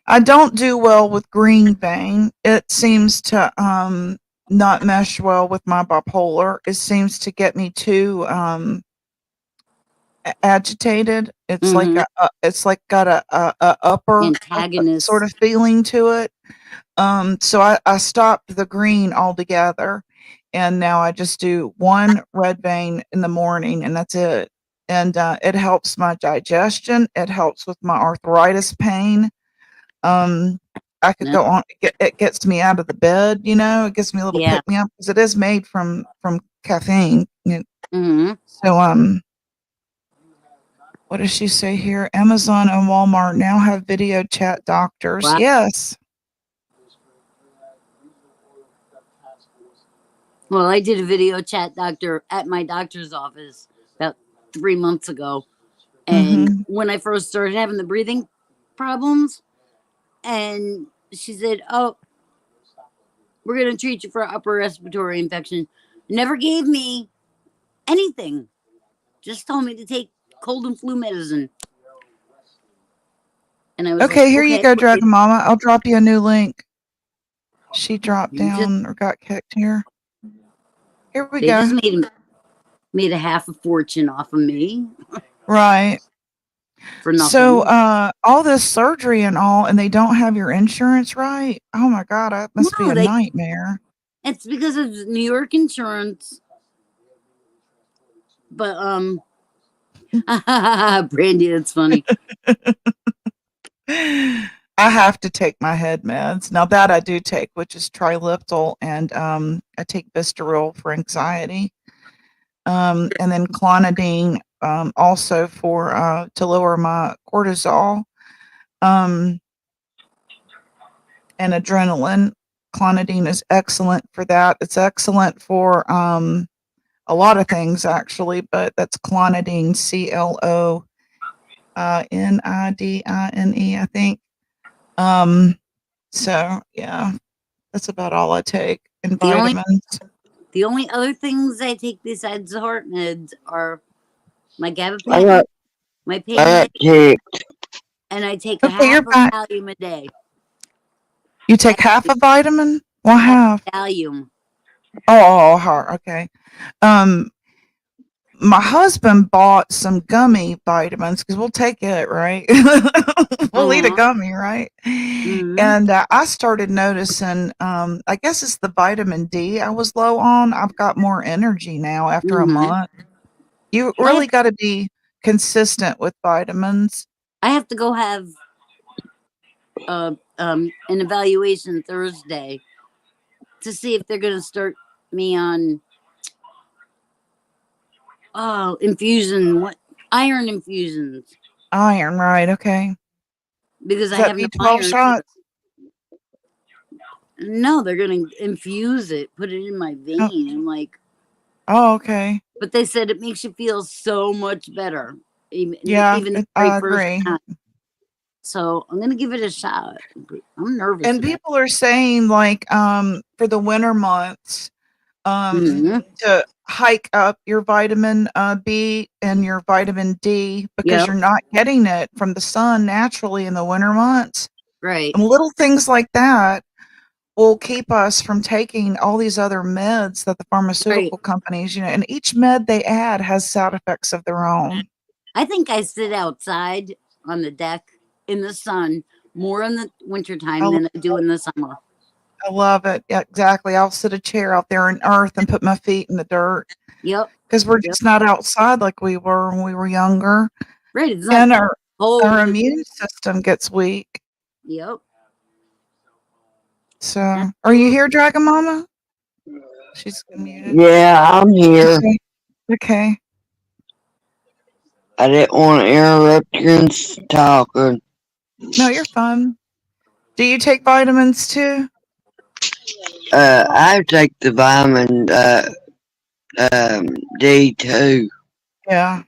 I don't do well with green vein. It seems to not mesh well with my bipolar. It seems to get me too agitated. It's like Mm-hmm. it's like got a upper sort Antagonist. of feeling to it. So I stopped the green altogether, and now I just do one red vein in the morning, and that's it. And it helps my digestion. It helps with my arthritis pain. Um, I could Yeah. go on. It gets me out of the bed. You know, it gives me a little Yeah. pick me up because it is made from caffeine. Mm-hmm. So what does she say here? Amazon and Walmart now have video chat doctors. Wow. Yes. Well, I did a video chat doctor at my doctor's office about 3 months ago. And Mhm. when I first started having the breathing problems, and she said, "Oh, we're going to treat you for upper respiratory infection." Never gave me anything, just told me to take cold and flu medicine. And I was like, Okay, here you okay, go, great. Dragon Mama. I'll drop you a new link. She dropped You just, down or got kicked here. Here we they just go. made a half a fortune off of me Right. for nothing. So all this surgery and all, and they don't have your insurance right? Oh my god, that must be No, a nightmare. it's because of New York insurance. But Brandy, it's funny. I have to take my head meds. Now that I do take, which is Triliptal, and I take Vistaril for anxiety. And then clonidine also for to lower my cortisol. And adrenaline. Clonidine is excellent for that. It's excellent for a lot of things actually, but that's clonidine, Clonidine, I think. So yeah, that's about all I take. And vitamins. The only other things I take besides the heart meds are my I gabapentin, got, my pain I got meds, kicked. and I take a Okay, half you're of back. Valium a day. You take half a vitamin? Well, Half half. Valium. Oh, heart. Okay. Um, my husband bought some gummy vitamins because we'll take it, right? We'll eat a gummy, right? Mm-hmm. And I started noticing, I guess it's the vitamin D I was low on. I've got more energy now after a Mm-hmm. month. You really got to be consistent with vitamins. I have to go have an evaluation Thursday to see if they're going to start me on what iron infusions Iron, right? Okay. because Is I that have no B12 iron. shots? No, they're going to infuse it, put it in my Oh, vein. I'm like, oh, okay. but they said it makes you feel so much better, even Yeah, the very I first agree. time. So I'm gonna give it a shot. I'm nervous. And people are saying like for the winter months to hike up your vitamin B and your vitamin D because Yep. you're not getting it from the sun naturally in the winter months. Right. And little things like that will keep us from taking all these other meds that the pharmaceutical companies, and each med they add has side effects of their own. I think I sit outside on the deck in the sun more in the wintertime than I do in the summer. I love it. Yeah, exactly. I'll sit a chair out there in earth and put my feet in the dirt. Yep. Because we're just not outside like we were when we were younger. Right. It's not And our cold. immune system gets weak. Yep. So, are you here, Dragon Mama? She's muted. Yeah, I'm here. Okay. I didn't want to interrupt you talking. No, you're fine. Do you take vitamins too? I take the vitamin D too. Yeah.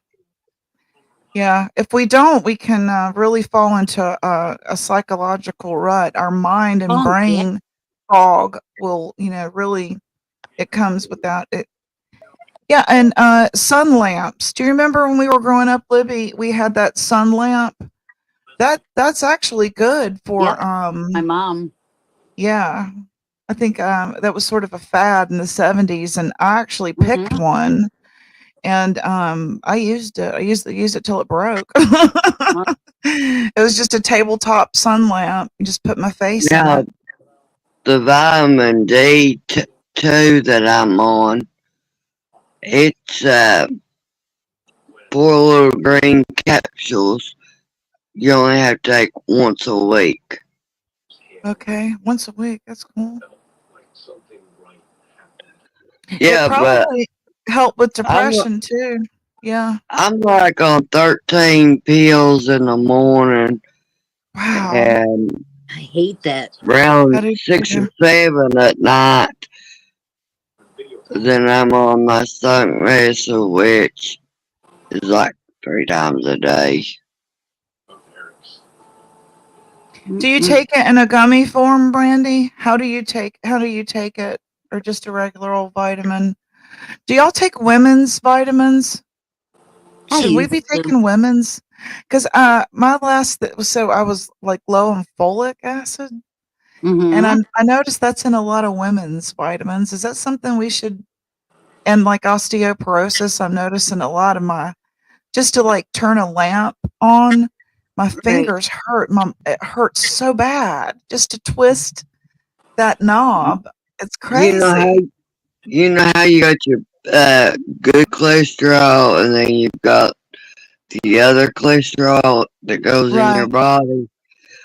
Yeah. If we don't, we can really fall into a psychological rut. Our mind and brain fog will, really, it comes without it. Yeah. And sun lamps. Do you remember when we were growing up, Libby, we had that sun lamp? That's actually good for my mom. Yeah. I think that was sort of a fad in the 70s, and I actually picked one, and I used it. I used it till it broke. It was just a tabletop sun lamp. You just put my face in Now, it. the vitamin D2 that I'm on, it's 4 little green capsules. You only have to take once a week. Okay, once a week. That's cool. Yeah, It but probably helped with I'm depression too. Yeah. I'm like on 13 pills in the morning Wow. and I hate that. around How do 6 or you? 7 at night. Then I'm on my stomach medicine, which is like 3 times a day. Do you take it in a gummy form, Brandy? How do you take it? Or just a regular old vitamin? Do y'all take women's vitamins? I Should we be used to. taking women's? Because my last I was like low in folic acid, and Mm-hmm. I noticed that's in a lot of women's vitamins. Is that something we should? And like osteoporosis, I'm noticing a lot of my just to like turn a lamp on, my Right. fingers hurt. It hurts so bad just to twist that knob. It's You know how crazy. you got your good cholesterol and then you've got the other cholesterol that goes in your Right, body.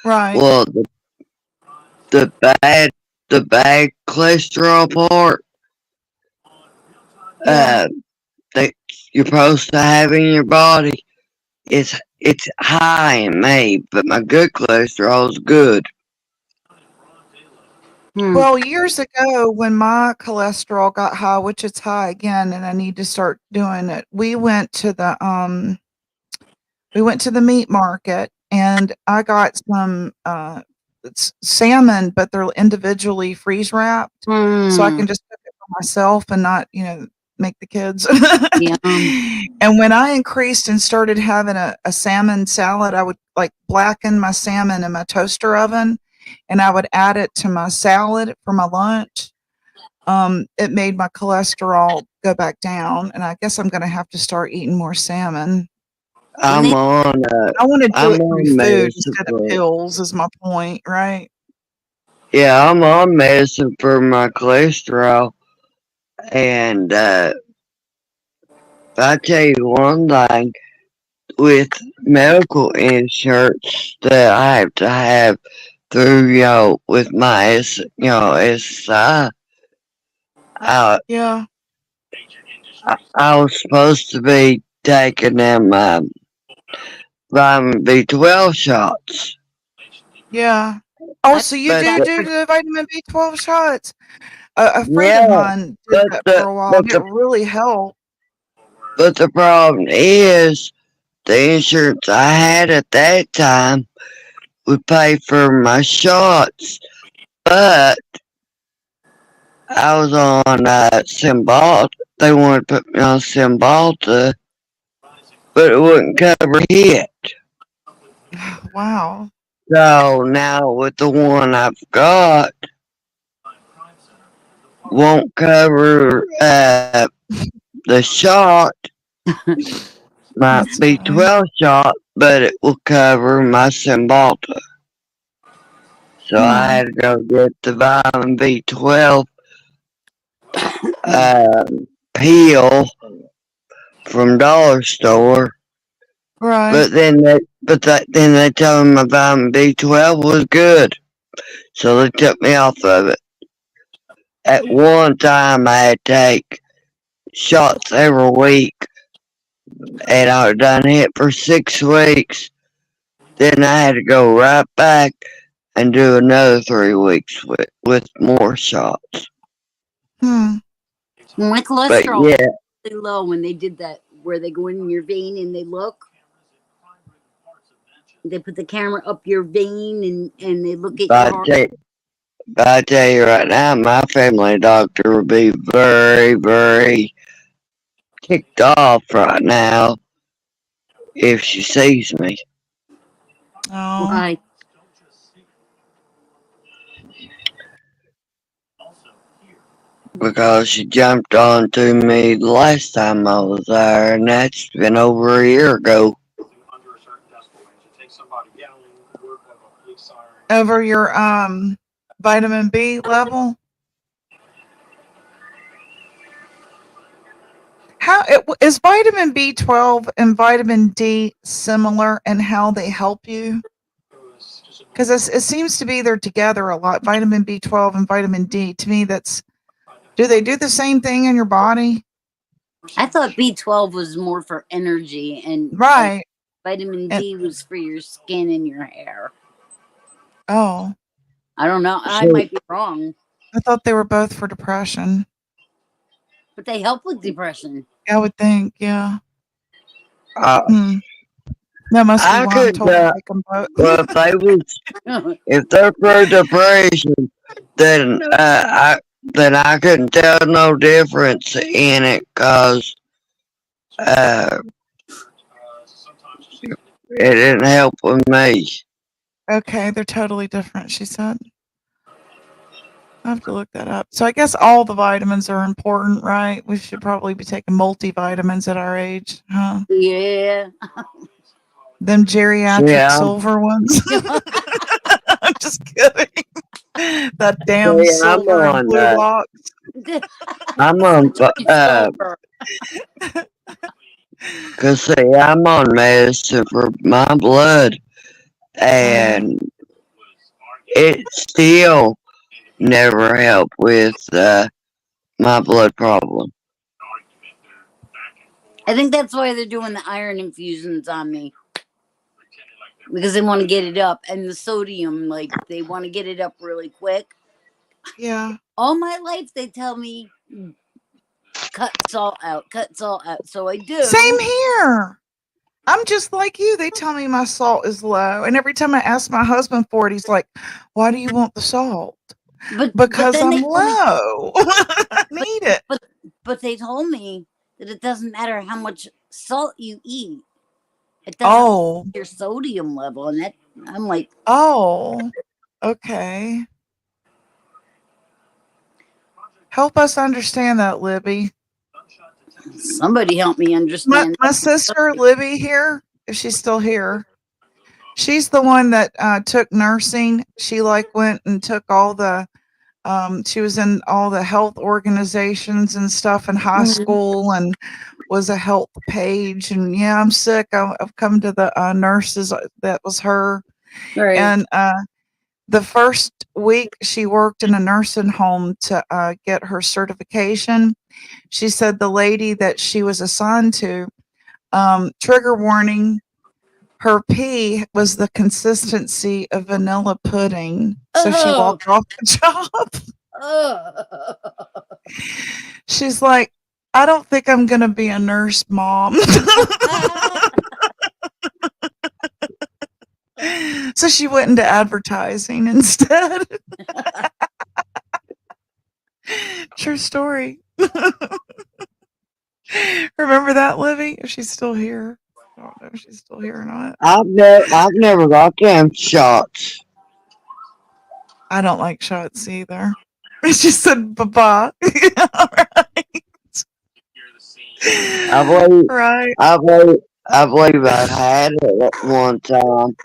right. Well, the bad the bad cholesterol part Yeah. that you're supposed to have in your body it's high in me, but my good cholesterol is good. Hmm. Well, years ago, when my cholesterol got high, which it's high again, and I need to start doing it, we went to the meat market, and I got some salmon, but they're individually freeze wrapped, so I Hmm. can just cook it for myself and not, make the kids. Yum. And when I increased and started having a salmon salad, I would like blacken my salmon in my toaster oven, and I would add it to my salad for my lunch. It made my cholesterol go back down, and I guess I'm going to have to start eating more salmon. When I'm they on I want to do I'm it through on food medicine instead of for pills, is my point, right? I'm on medicine for my cholesterol, and I tell you one thing, with medical insurance that I have to have through with my SSI, Yeah, I was supposed to be taking them vitamin B12 shots, yeah. Oh, I so you but do that do for the vitamin B12 shots? A friend of yeah, mine did but that for the a while, but and it the really helped. but the problem is the insurance I had at that time would pay for my shots, but I was on Cymbalta. They wanted to put me on Cymbalta, but it wouldn't cover it. Wow. So now with the one I've got, won't cover the shot, my That's funny. B12 shot, but it will cover my Cymbalta. So I Hmm. had to go get the vitamin B12 peel from dollar store. Right. But then they told me my vitamin B12 was good, so they took me off of it. At one time, I had to take shots every week, and I done it for 6 weeks. Then I had to go right back and do another 3 weeks with more shots. my But cholesterol yeah, was really low when they did that, where they go in your vein and they look. They put the camera up your vein and they look at your I heart. tell, I tell you right now, my family doctor would be very, very ticked off right now if she sees me. Oh. Why? because she jumped onto me the last time I was there, and that's been over a year ago. Over your vitamin B level? Is vitamin B12 and vitamin D similar in how they help you? Because it seems to be they're together a lot. Vitamin B12 and vitamin D. To me, do they do the same thing in your body? I thought B12 was more for energy, and right. Vitamin D was for your skin and your hair. Oh, I don't know. I might be wrong. I thought they were both for depression. But they help with depression. I would think, yeah. That must be I why could, I'm told to take them both. well, if they're for depression, then I couldn't tell no difference in it, cause it didn't help with me. Okay, they're totally different, she said. I have to look that up. So I guess all the vitamins are important, right? We should probably be taking multivitamins at our age, huh? Yeah. Them geriatric silver ones. I'm just kidding. That damn silver and blue box. I'm on, cause see, I'm on medicine for my blood, and it still never helped with my blood problem. I think that's why they're doing the iron infusions on me. Because they want to get it up. And the sodium, like, they want to get it up really quick. Yeah. All my life, they tell me, cut salt out. So I do. Same here. I'm just like you. They tell me my salt is low. And every time I ask my husband for it, he's like, why do you want the salt? Because I'm low. I need it. But they told me that it doesn't matter how much salt you eat. It doesn't your sodium level. And that, I'm like, oh, okay. Help us understand that, Libby. Somebody help me understand. My sister, Libby, here, if she's still here, she's the one that took nursing. She went and took all the, she was in all the health organizations and stuff in high school and was a health page. And yeah, I'm sick. I've come to the nurses. That was her. Right. And the first week she worked in a nursing home to get her certification. She said the lady that she was assigned to, trigger warning, her pee was the consistency of vanilla pudding. So she walked off the job. She's like, I don't think I'm going to be a nurse, Mom. So she went into advertising instead. True story. Remember that, Livy? If she's still here. I don't know if she's still here or not. I've never got them shots. I don't like shots either. She said, bye-bye. All right. I believe I had it at one time.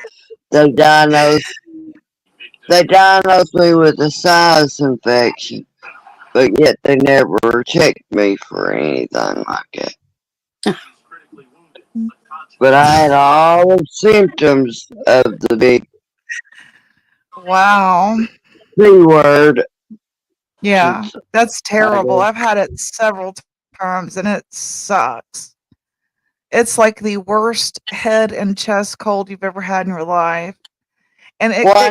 They diagnosed me with a sinus infection, but yet they never checked me for anything like that. But I had all the symptoms of the big wow C word. Yeah, that's terrible. I've had it several times and it sucks. It's like the worst head and chest cold you've ever had in your life. And I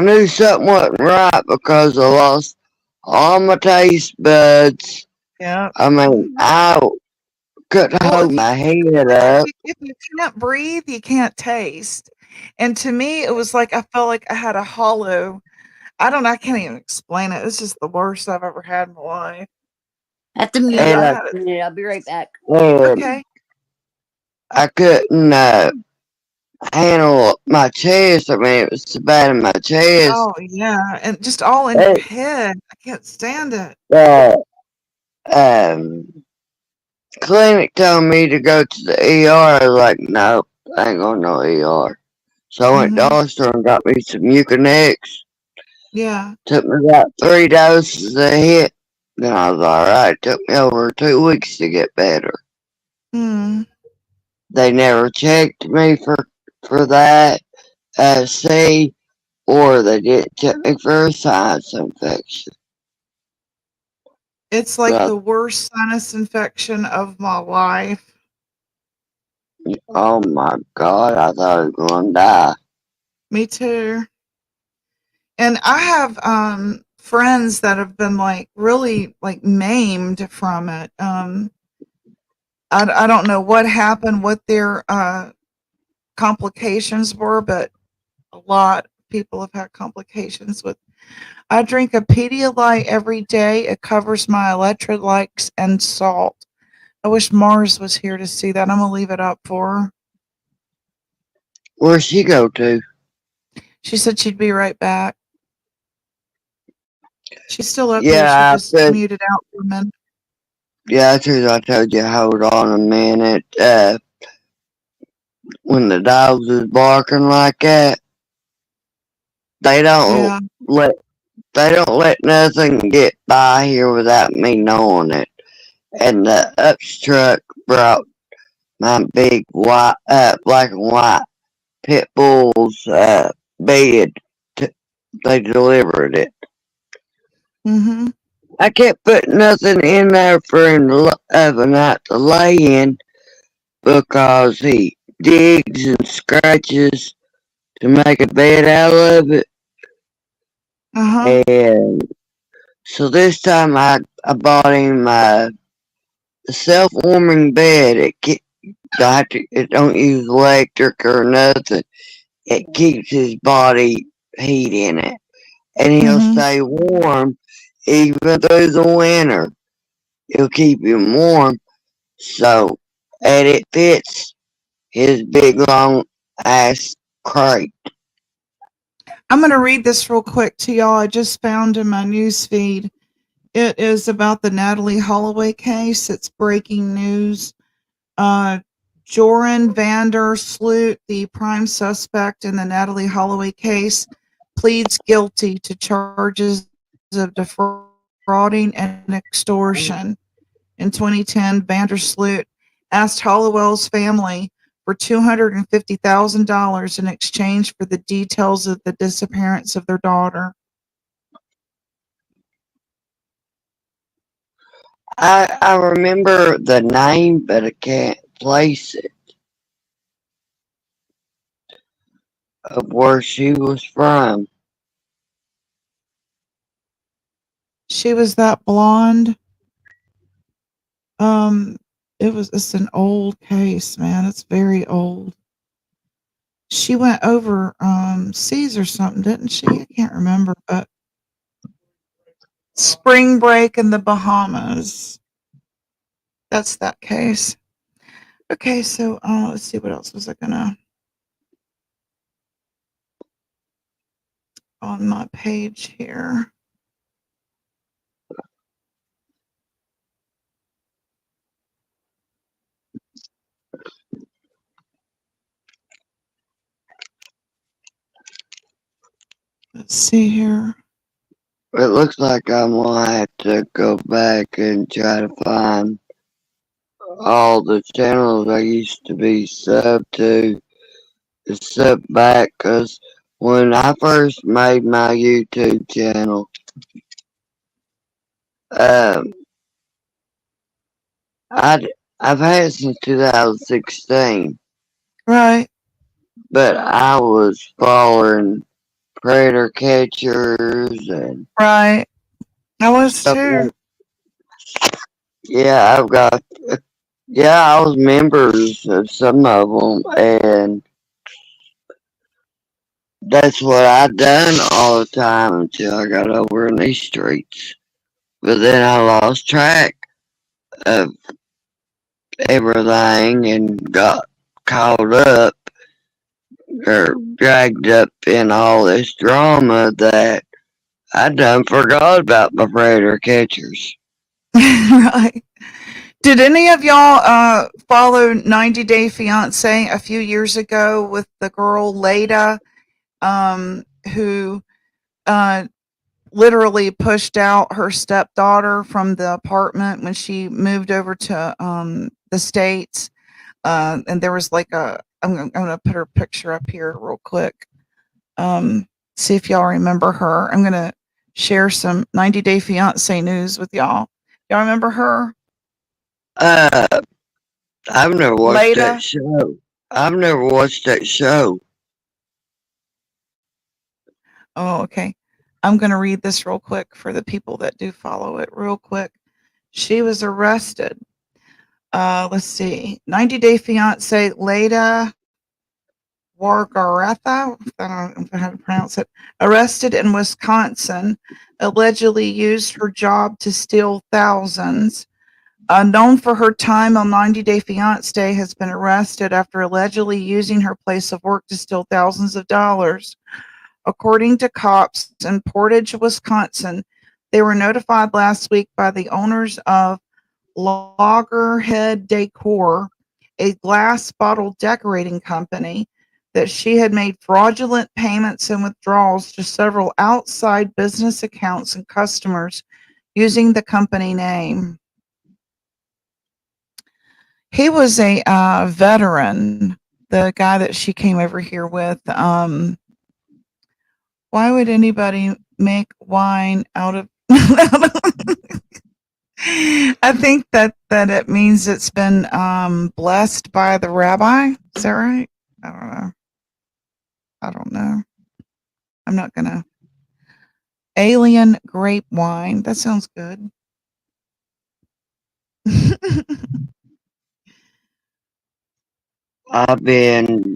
knew something wasn't right because I lost all my taste buds. Yeah. I mean, I couldn't hold my head up. If you can't breathe, you can't taste. And to me, it was like I felt like I had a hollow. I can't even explain it. It's just the worst I've ever had in my life. At the mute, I'll be right back. Okay. I couldn't handle my chest. I mean, it was so bad in my chest. Oh yeah, and just all in your It, head. I can't stand it. uh, um, clinic told me to go to the ER. I was like, nope, I ain't going to no ER. So I went to the Mhm. hospital and got me some Mucinex. Yeah. Took me about 3 doses a hit. Then I was alright. Took me over 2 weeks to get better. Mm. They never checked me for that, C, or they didn't check me for a sinus infection. It's like But the worst sinus infection of my life. oh my god, I thought I was going to die. Me too. And I have friends that have been like really like maimed from it. I don't know what happened, what their complications were, but a lot of people have had complications with. I drink a Pedialyte every day. It covers my electrolytes and salt. I wish Mars was here to see that. I'm gonna leave it up for her. Where'd she go to? She said she'd be right back. She's still up here. She Yeah, just muted out for a minute. yeah, that's who I told you, hold on a minute. When the dogs is barking like that, they don't Yeah. let they don't let nothing get by here without me knowing it. And the ups truck brought my big white, black and white pit bull's bed. They delivered it. Mm-hmm. I kept putting nothing in there for him of a night to lay in because he digs and scratches to make a bed out of it. Uh-huh. And so this time I bought him a self-warming bed. It don't use electric or nothing. It keeps his body heat in it, and he'll Mm-hmm. stay warm even through the winter. It'll keep him warm. So, and it fits his big long ass crate. I'm gonna read this real quick to y'all. I just found in my news feed. It is about the Natalie Holloway case. It's breaking news. Uh, Joran Vander Sloot, the prime suspect in the Natalie Holloway case, pleads guilty to charges of defrauding and extortion. In 2010, Vander Sloot asked Hollowell's family for $250,000 in exchange for the details of the disappearance of their daughter. I remember the name, but I can't place it of where she was from. She was that blonde. Um, it's an old case, man. It's very old. She went over seas or something, didn't she? I can't remember, but spring break in the Bahamas. That's that case. Okay, so let's see what else was I gonna on my page here. Let's see here. It looks like I'm gonna have to go back and try to find all the channels I used to be sub to, sub back, cause when I first made my YouTube channel, um, I've had it since 2016, Right, but I was following predator catchers and right. I was stuff too. like. Yeah, yeah, I was members of some of them, and that's what I done all the time until I got over in these streets. But then I lost track of everything and got caught up are dragged up in all this drama that I done forgot about my predator catchers. Right. Did any of y'all follow 90 Day Fiance a few years ago with the girl Leda, who uh, literally pushed out her stepdaughter from the apartment when she moved over to the States? And there was like I'm gonna put her picture up here real quick. See if y'all remember her. I'm gonna share some 90 Day Fiance news with y'all. Y'all remember her? Uh, I've never watched that Leda. show. I've never watched that show. Oh, okay. I'm gonna read this real quick for the people that do follow it real quick. She was arrested. Let's see. 90 Day Fiance Leda Wargaretha, I don't know how to pronounce it, arrested in Wisconsin, allegedly used her job to steal thousands. Known for her time on 90 Day Fiancé, has been arrested after allegedly using her place of work to steal thousands of dollars. According to cops in Portage, Wisconsin, they were notified last week by the owners of Loggerhead Decor, a glass bottle decorating company, that she had made fraudulent payments and withdrawals to several outside business accounts and customers using the company name. He was a veteran, the guy that she came over here with. Why would anybody make wine out of I think that it means it's been blessed by the rabbi. Is that right? I don't know. I don't know. I'm not gonna. Alien grape wine. That sounds good. I've been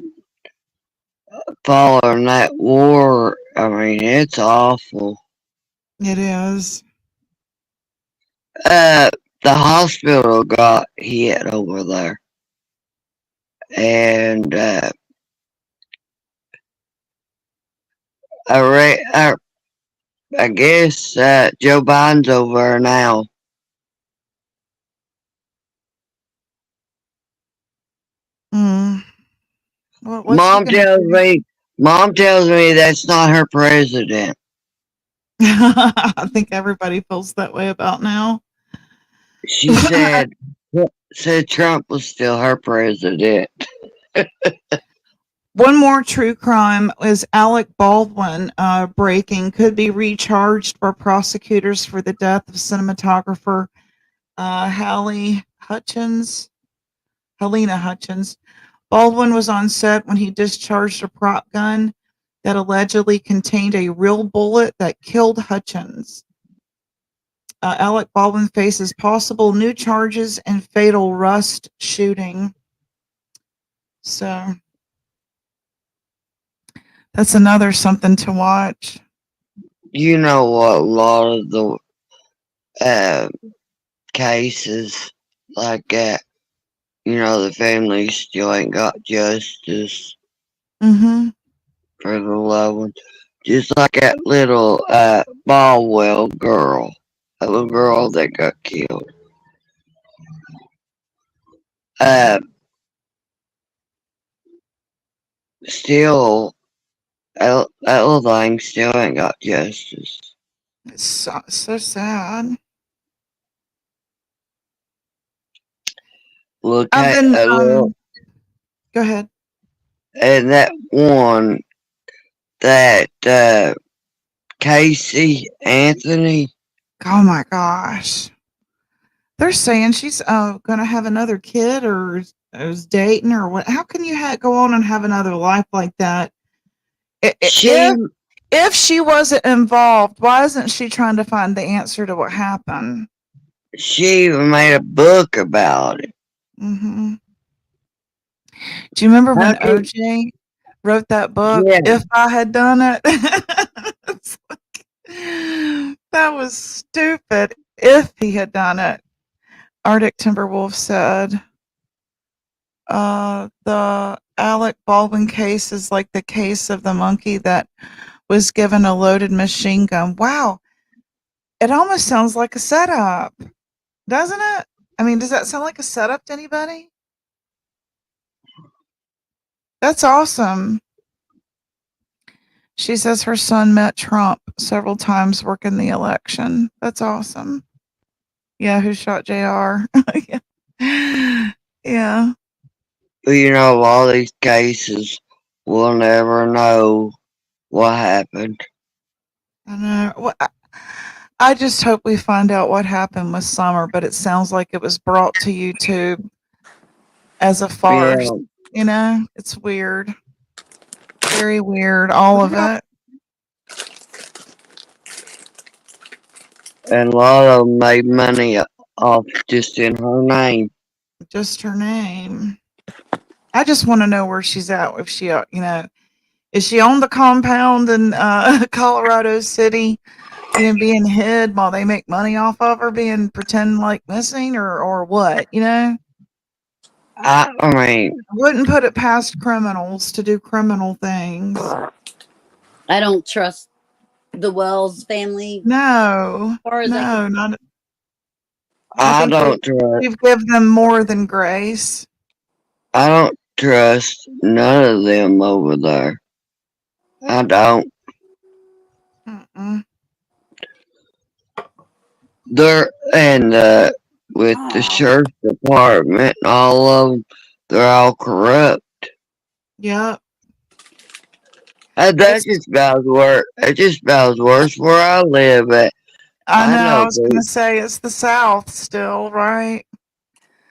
following that war. I mean, it's awful. It is. The hospital got hit over there, and I guess Joe Biden's over there now. Mm. Well, what's he gonna do? Mom tells me that's not her president. I think everybody feels that way about now. She said Trump was still her president. One more true crime is Alec Baldwin breaking, could be recharged by prosecutors for the death of cinematographer Helena Hutchins. Baldwin was on set when he discharged a prop gun that allegedly contained a real bullet that killed Hutchins. Alec Baldwin faces possible new charges in fatal Rust shooting. So that's another something to watch. You know what? A lot of the cases like that, the family still ain't got justice Mm-hmm. for the loved ones. Just like that little Baldwell girl, that little girl that got killed. Uh, Still, that little thing still ain't got justice. It's so sad. Look I've at been go ahead. and that one that Casey Anthony. Oh my gosh. They're saying she's gonna have another kid or is dating or what. How can you go on and have another life like that? She If she wasn't involved, why isn't she trying to find the answer to what happened? she even made a book about it. Mm-hmm. Do you remember How when could OJ wrote that book, yeah? If I Had Done It? It's like, that was stupid. If he had done it. Arctic Timberwolf said, the Alec Baldwin case is like the case of the monkey that was given a loaded machine gun. Wow. It almost sounds like a setup, doesn't it? I mean, does that sound like a setup to anybody? That's awesome. She says her son met Trump several times working the election. That's awesome. Yeah, who shot JR? Yeah. Yeah. You know, a lot of these cases, we'll never know what happened. I know. Well, I just hope we find out what happened with Summer, but it sounds like it was brought to YouTube as a farce. Yeah. You know, it's weird. Very weird, all of it. And a lot of them made money off just in her name. Just her name. I just want to know where she's at. If she, you know, is she on the compound in Colorado City, you know, being hid while they make money off of her, being pretend like missing, or what? You know, I mean, I wouldn't put it past criminals to do criminal things. I don't trust the Wells family. No, As far as I no, can. not. I think don't trust. We've given them more than grace. I don't trust none of them over there. I don't. Mm-mm. They're and with the sheriff's department and all of them, they're all corrupt. Yep. And that just about worse. It just about worse where I live at. I know. I was people. going to say it's the South still, right?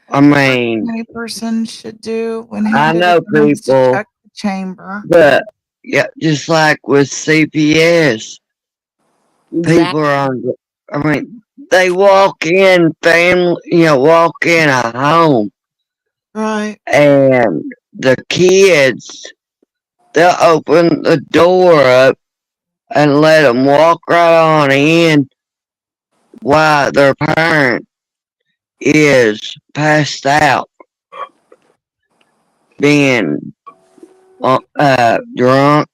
I mean, any person should do when he I did know attempts to people, check the chamber. but yeah, just like with CPS, people are on. I mean, they walk in family, walk in a home, Right. and the kids, they'll open the door up and let them walk right on in while their parent is passed out, being drunk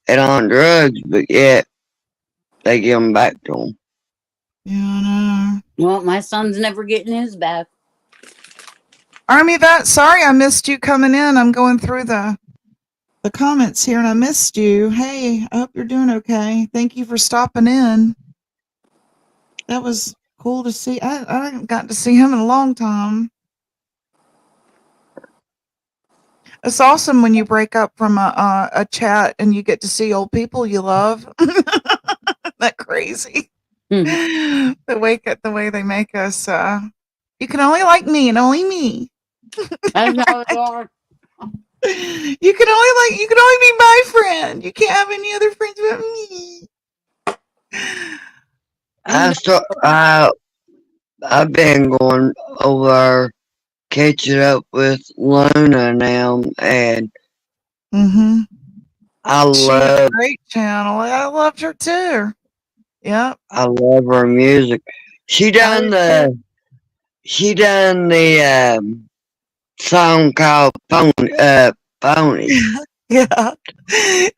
and on drugs, but yet they give them back to them. Yeah, I know. Well, my son's never getting his back. Army vet, sorry I missed you coming in. I'm going through the comments here and I missed you. Hey, I hope you're doing okay. Thank you for stopping in. That was cool to see. I haven't gotten to see him in a long time. It's awesome when you break up from a chat and you get to see old people you love. That crazy. The way they make us. You can only like me and only me. I know you are. You can only be my friend. You can't have any other friends but me. I've been going over catching up with Luna now, and I She love has a great channel. I loved her too. Yep. I love her music. She done the song called Pony. Yeah.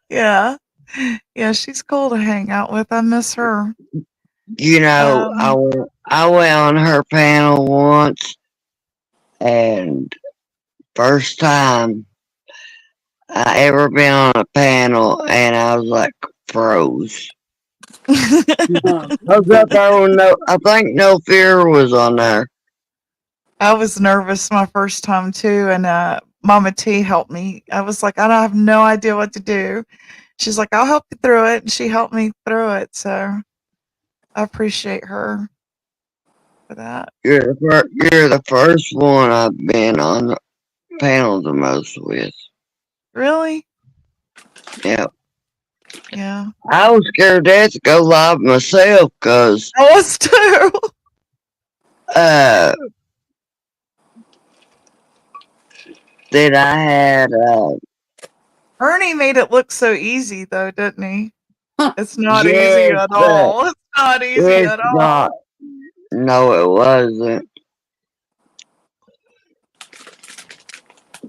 Yeah. Yeah, she's cool to hang out with. I miss her. You know, I went on her panel once, and first time I ever been on a panel, and I was like froze. I was up there with I think No Fear was on there. I was nervous my first time too, and Mama T helped me. I was like, I don't have no idea what to do. She's like, I'll help you through it, and she helped me through it. So I appreciate her for that. You're the first one I've been on the panel the most with. Really? Yeah. Yeah. I was scared to death to go live myself because I was too. Then I had Ernie made it look so easy though, didn't he? It's not easy yes, at all. It's not easy it's at all. not. No, it wasn't.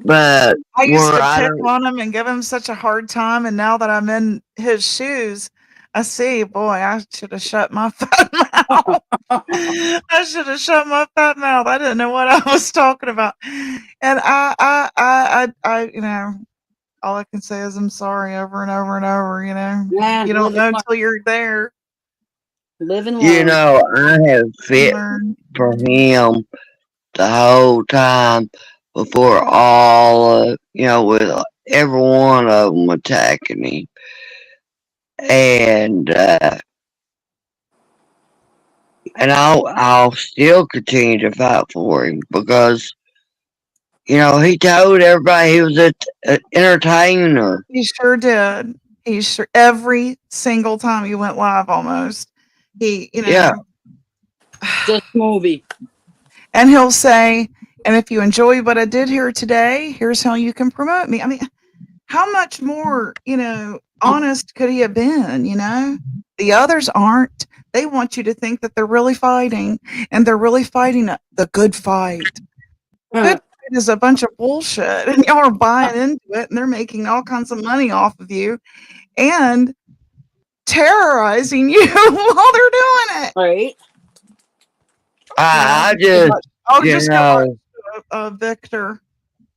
But I used where to I pick don't, on him and give him such a hard time, and now that I'm in his shoes, I see, boy, I should have shut my fat mouth. I should have shut my fat mouth. I didn't know what I was talking about, and you know, all I can say is I'm sorry over and over and over. You know, Nah, you don't know until you're there. Live and you learn. know, I have fit Learn. for him the whole time before all, with every one of them attacking him. And, I'll still continue to fight for him because, he told everybody he was an entertainer. He sure did. He sure every single time he went live, almost he, Yeah. Just movie. And he'll say, and if you enjoy what I did here today, here's how you can promote me. I mean, how much more, honest could he have been, The others aren't. They want you to think that they're really fighting, and they're really fighting the good fight. Good fight is a bunch of bullshit, and y'all are buying into it, and they're making all kinds of money off of you and terrorizing you while they're doing it. Right. I I'll you just know, go watch Victor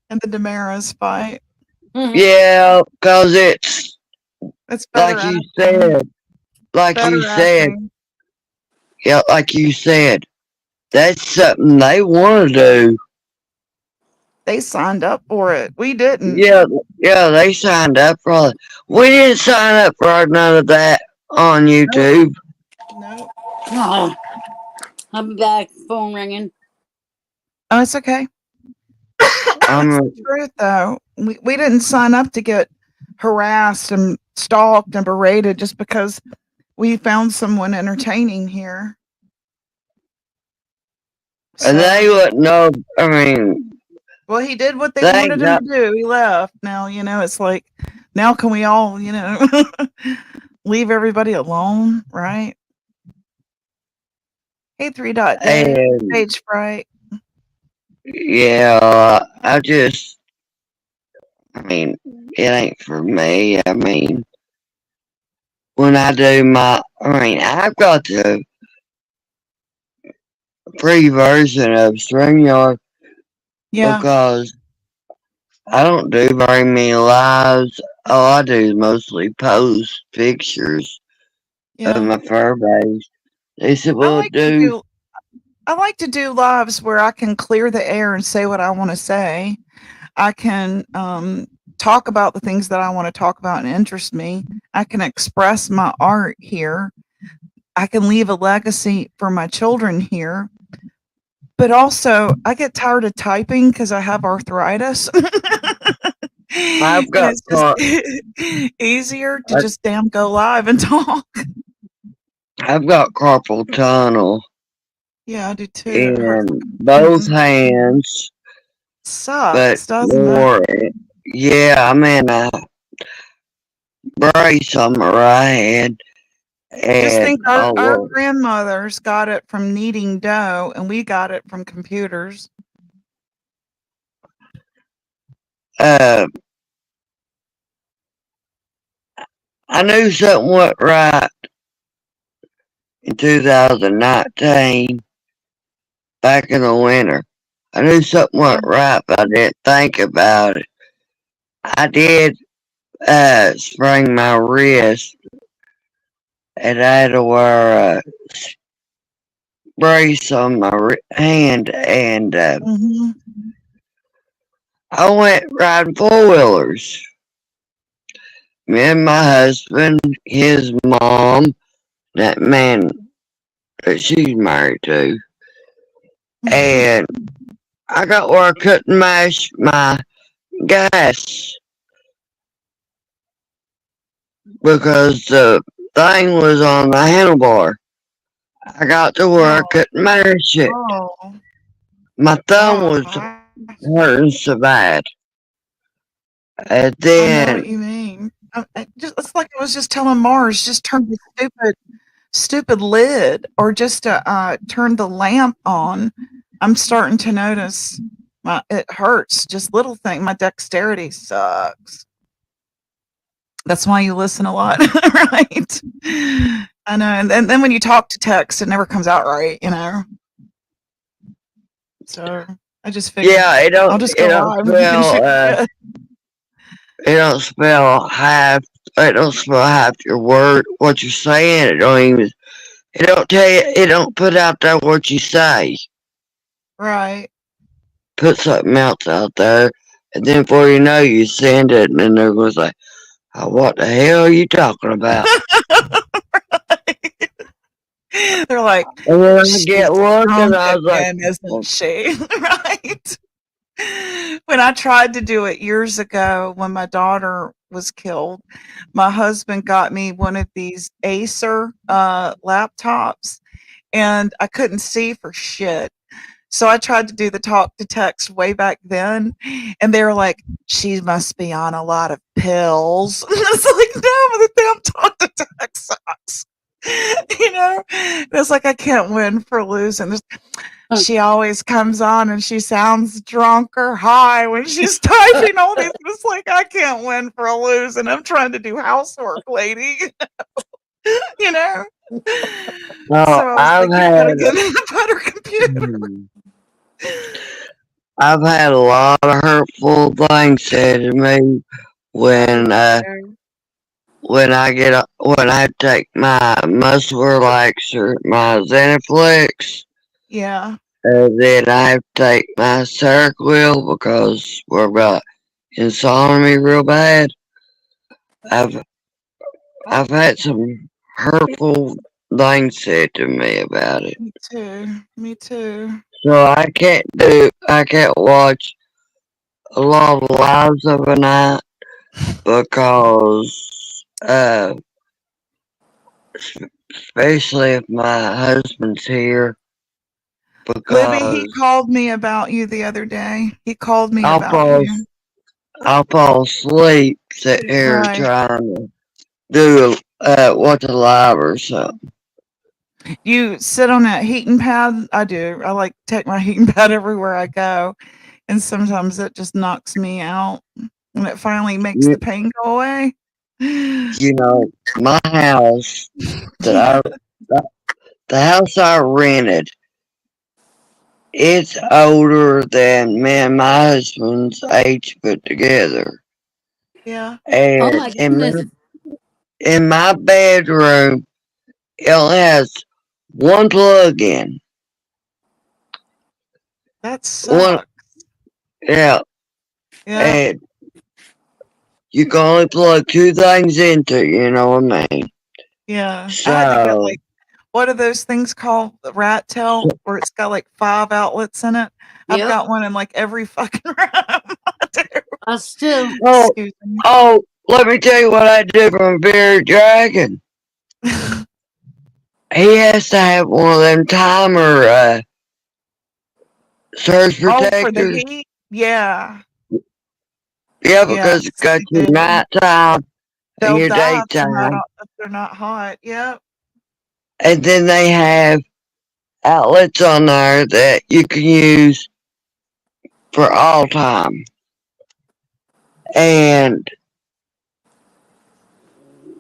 and the Damaris fight. yeah, because it's better like you acting. said, Better acting. yeah, like you said, that's something they want to do. They signed up for it. We didn't. Yeah, they signed up for it. We didn't sign up for none of that on YouTube. No. Oh, I'll be back. Phone ringing. Oh, it's okay. It's the truth, though. We didn't sign up to get harassed and stalked and berated just because we found someone entertaining here. And they wouldn't know. I mean, well, he did what they they wanted him to do. He left. Now, it's like, now can we all, leave everybody alone, right? Hey, 3 Dot Day, And Stage Fright. yeah, I mean, it ain't for me. I mean, when I do I've got the free version of StreamYard because I don't do very many lives. All I do is mostly post pictures of my fur base. They said, well, I like to do lives where I can clear the air and say what I want to say. I can talk about the things that I want to talk about and interest me. I can express my art here. I can leave a legacy for my children here. But also, I get tired of typing because I have arthritis. I've got it's just easier to just damn go live and talk. I've got carpal tunnel. Yeah, I do too. In both hands. Sucks, but doesn't more, yeah, I'm in a brace on my right hand. Just And think our grandmothers got it from kneading dough, and we got it from computers. I knew something wasn't right in 2019, back in the winter. I knew something wasn't right, but I didn't think about it. I did sprain my wrist, and I had to wear a brace on my hand, and I went riding four-wheelers. Me and my husband, his mom, that man that she's married to, and I got where I couldn't mash my gas because the thing was on the handlebar. I got to where I couldn't mash it. My thumb was hurting so bad. And then I know what you mean. It's like I was just telling Mars, just turn the stupid lid, or just turn the lamp on. I'm starting to notice It hurts. Just little thing. My dexterity sucks. That's why you listen a lot, right? I know. And then when you talk to text, it never comes out right, you know. So I just figured I'll just go live. You can shoot the shit. It don't spell half. It don't spell half your word. What you're saying. It don't even. It don't tell you. It don't put out there what you say. Right. Put something else out there, and then before you know, you send it, and then they're going to say, oh, "What the hell are you talking about?" They're like, and then I she's get one, and I was like, again, isn't she? Right. When I tried to do it years ago when my daughter was killed, my husband got me one of these Acer laptops, and I couldn't see for shit. So I tried to do the talk to text way back then, and they were like, she must be on a lot of pills. And I was like, no, the damn talk to text sucks. You know? And it's like, I can't win for losing. She always comes on and she sounds drunk or high when she's typing all these. It's like, I can't win for a losing. I'm trying to do housework, lady. You know? No, So I was I've like, you gotta get a better computer. I've had a lot of hurtful things said to me when I take my muscle relaxer, my Xanaflex, Yeah. and then I have to take my Seroquel because we're about insomnia me real bad. I've had some hurtful things said to me about it. Me too. Me too. So I can't watch a lot of lives of a night because especially if my husband's here, Libby, he because called me about you the other day. He called me I'll about you. fall asleep sitting here Right. trying to do watch a live or something. You sit on that heating pad? I do. I like to take my heating pad everywhere I go, and sometimes it just knocks me out, and it finally makes the pain go away. You know, my house the house I rented, it's older than me and my husband's age put together. Yeah. Oh And my goodness. in my bedroom, it only has one plug in. That sucks. Yeah. Yeah. And you can only plug two things into, you know what I mean? Yeah. I had to get So, what are those things called? The rat tail, where it's got like 5 outlets in it. I've Yep. got one in like every fucking room. Us too. Excuse me. let me tell you what I did from Bearded Dragon. He has to have one of them timer surge Oh, for the protectors. heat? Yeah. Yeah, because it's got your nighttime and They'll your die daytime. if they're not hot. Yep. And then they have outlets on there that you can use for all time. And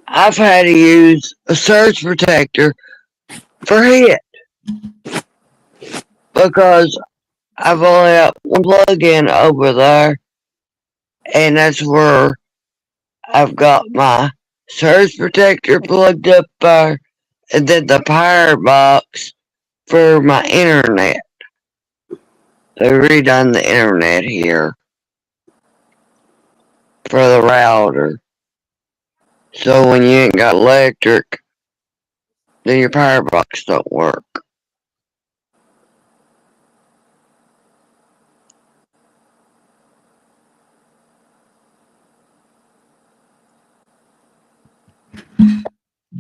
I've had to use a surge protector for hit because I've only got one plug in over there, and that's where I've got my surge protector plugged up there, and then the power box for my internet. They redone the internet here for the router. So when you ain't got electric, then your power box don't work.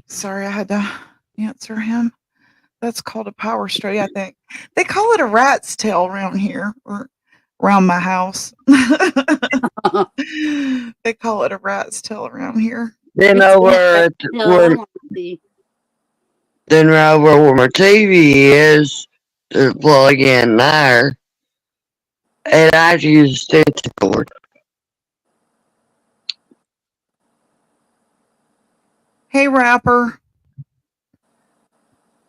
Sorry, I had to answer him. That's called a power stray, I think. They call it a rat's tail around here, or around my house. They call it a rat's tail around here. Then over where my TV is, there's a plug in there. and I had to use a extension cord. Hey, Rapper.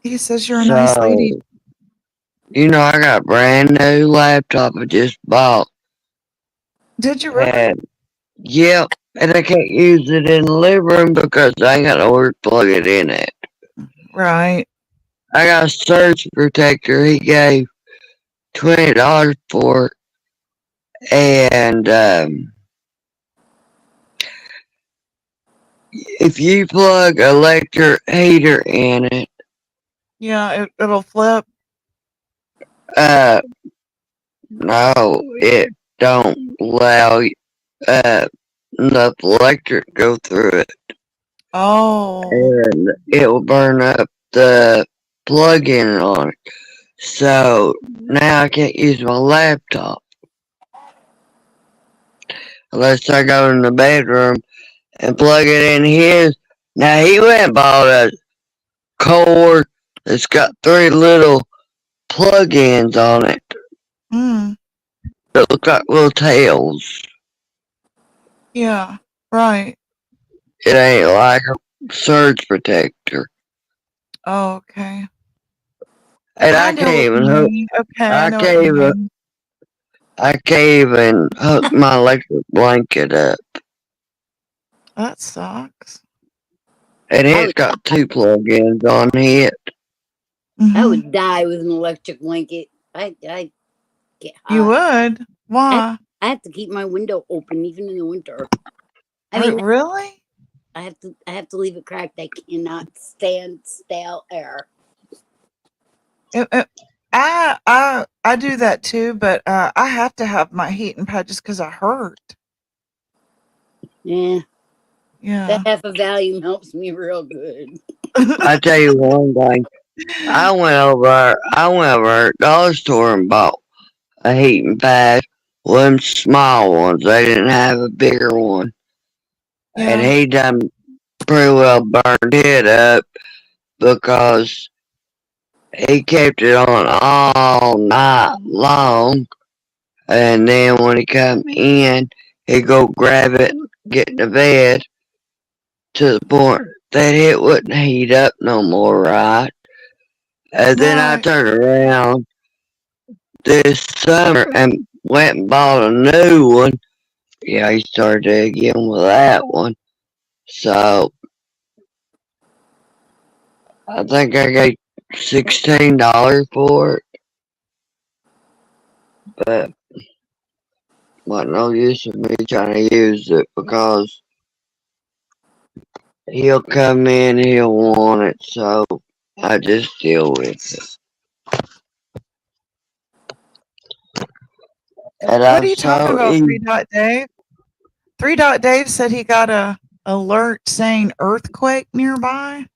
He says you're a So, nice lady. I got a brand new laptop I just bought. Did you really? And, yep, and I can't use it in the living room because I ain't got nowhere to plug it in at. Right. I got a surge protector he gave $20 for it. And if you plug an electric heater in it, Yeah, it'll flip. no, it don't allow enough electric to go through it. Oh. And it will burn up the plug-in on it. So now I can't use my laptop unless I go in the bedroom and plug it in his. Now he went and bought a cord that's got 3 little plug-ins on it Mm. that look like little tails. Yeah. Right. It ain't like a surge protector. Oh, okay. And I I know can't what you even hook. mean. Okay, I I know what can't you even. mean. I can't even hook my electric blanket up. That sucks. And I it's would, got 2 plug-ins on it. I Mhm. would die with an electric blanket. I get hot. You would? Why? I have to keep my window open even in the winter. I mean, Really? I have to leave it cracked. I cannot stand stale air. I do that too, but I have to have my heating pad just because I hurt. Yeah, Yeah. that half of Valium helps me real good. I tell you one thing. I went over to the dollar store and bought a heating pad. One small ones. They didn't have a bigger one. And Yeah. he done pretty well burned it up because he kept it on all night long. And then when he come in, he'd go grab it, get in the bed to the point that it wouldn't heat up no more, right? And then I Right. turned around this summer and went and bought a new one. Yeah, he started again with that one. So I think I got $16 for it, but what no use of me trying to use it because he'll come in, he'll want it, so I just deal with it. And What I'm are you talking so about, easy. 3 Dave? 3 Dave said he got a alert saying earthquake nearby.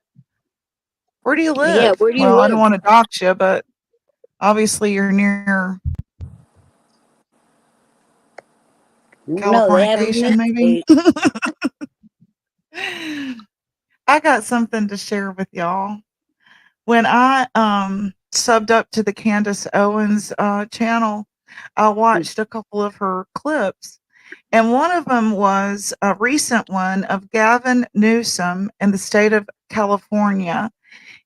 Where do you Yeah, live? where do you Well, I don't live? want to dox you, but obviously you're near No, they have them in Californication, this maybe. state. I got something to share with y'all. When I subbed up to the Candace Owens channel, I watched a couple of her clips, and one of them was a recent one of Gavin Newsom in the state of California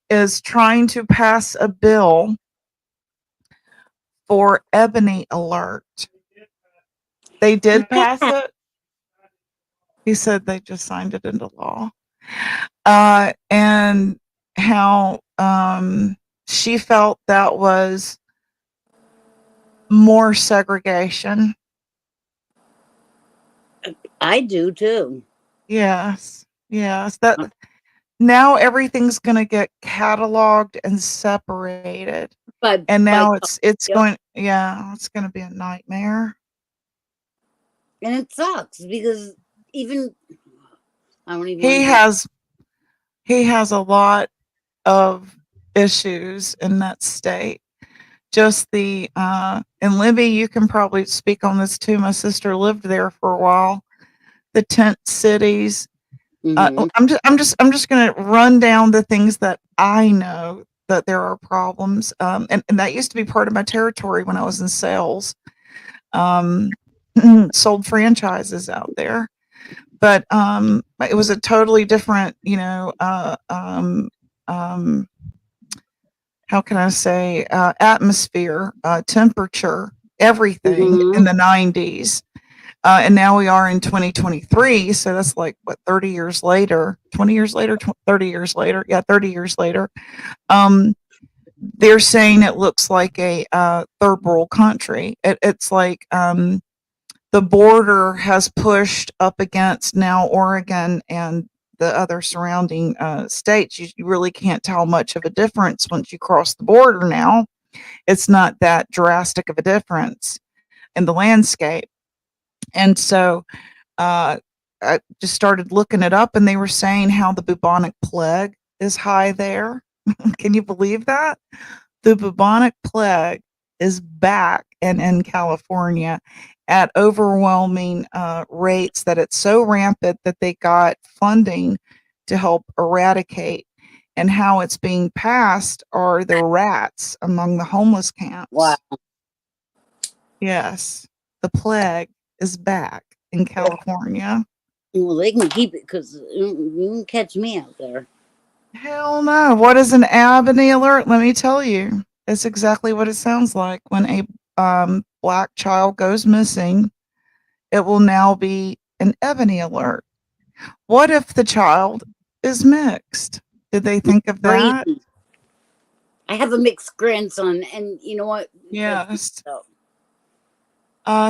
is trying to pass a bill for Ebony Alert. They did pass it. He said they just signed it into law. And how she felt that was more segregation. I do too. Yes. That now everything's going to get cataloged and separated. And now it's going to be a nightmare. And it sucks because even I don't even He want to has a lot of issues in that state. Just the and Libby, you can probably speak on this too. My sister lived there for a while. The tent cities. I'm just going to run down the things that I know that there are problems. And that used to be part of my territory when I was in sales. sold franchises out there. But it was a totally different, how can I say, atmosphere, temperature, everything in Mm-hmm. the 90s. And now we are in 2023. So that's like, what, 30 years later, 20 years later, 30 years later. Yeah, 30 years later. Um, they're saying it looks like a third world country. It's like the border has pushed up against now Oregon and the other surrounding states. You really can't tell much of a difference once you cross the border now. It's not that drastic of a difference in the landscape. And so I just started looking it up, and they were saying how the bubonic plague is high there. Can you believe that? The bubonic plague is back and in California at overwhelming rates, that it's so rampant that they got funding to help eradicate. And how it's being passed are the rats among the homeless Wow. camps. Yes, the plague is back in California. Well, they can keep it because you can catch me out there. Hell no. What is an Albany alert? Let me tell you. It's exactly what it sounds like. When a black child goes missing, it will now be an Ebony alert. What if the child is mixed? Did they think of that? Crazy. I have a mixed grandson, and you know what? Yes.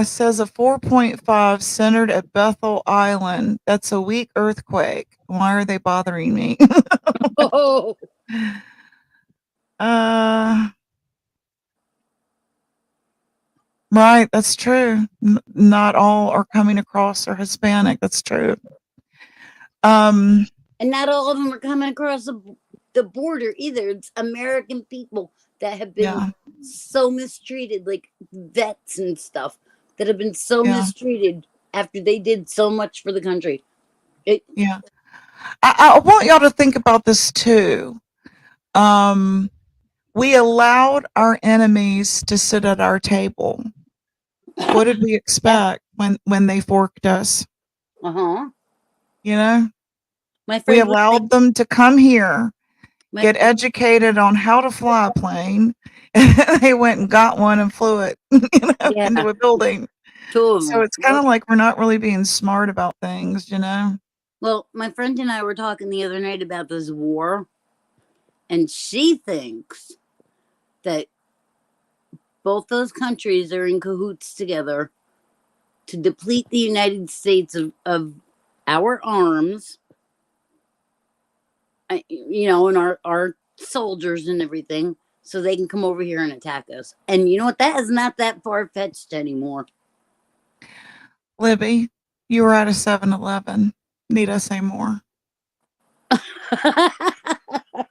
Says a 4.5 centered at Bethel Island. That's a weak earthquake. Why are they bothering me? Oh, Right, that's true. Not all are coming across are Hispanic. That's true. and not all of them are coming across the border either. It's American people that have been Yeah. so mistreated, like vets and stuff, that have been so Yeah. mistreated after they did so much for the country. Yeah. I want y'all to think about this too. We allowed our enemies to sit at our table. What did we expect when they forked us? Uh-huh. You know? My We friend was allowed them to come here, My get educated on how to fly a plane, and they went and got one and flew it, Yeah. into a building. Two of So them. it's kind of like we're not really being smart about things, you know? Well, my friend and I were talking the other night about this war, and she thinks that both those countries are in cahoots together to deplete the United States of our arms, and our soldiers and everything, so they can come over here and attack us. And you know what? That is not that far fetched anymore. Libby, you were at a 7-Eleven. Need I say more?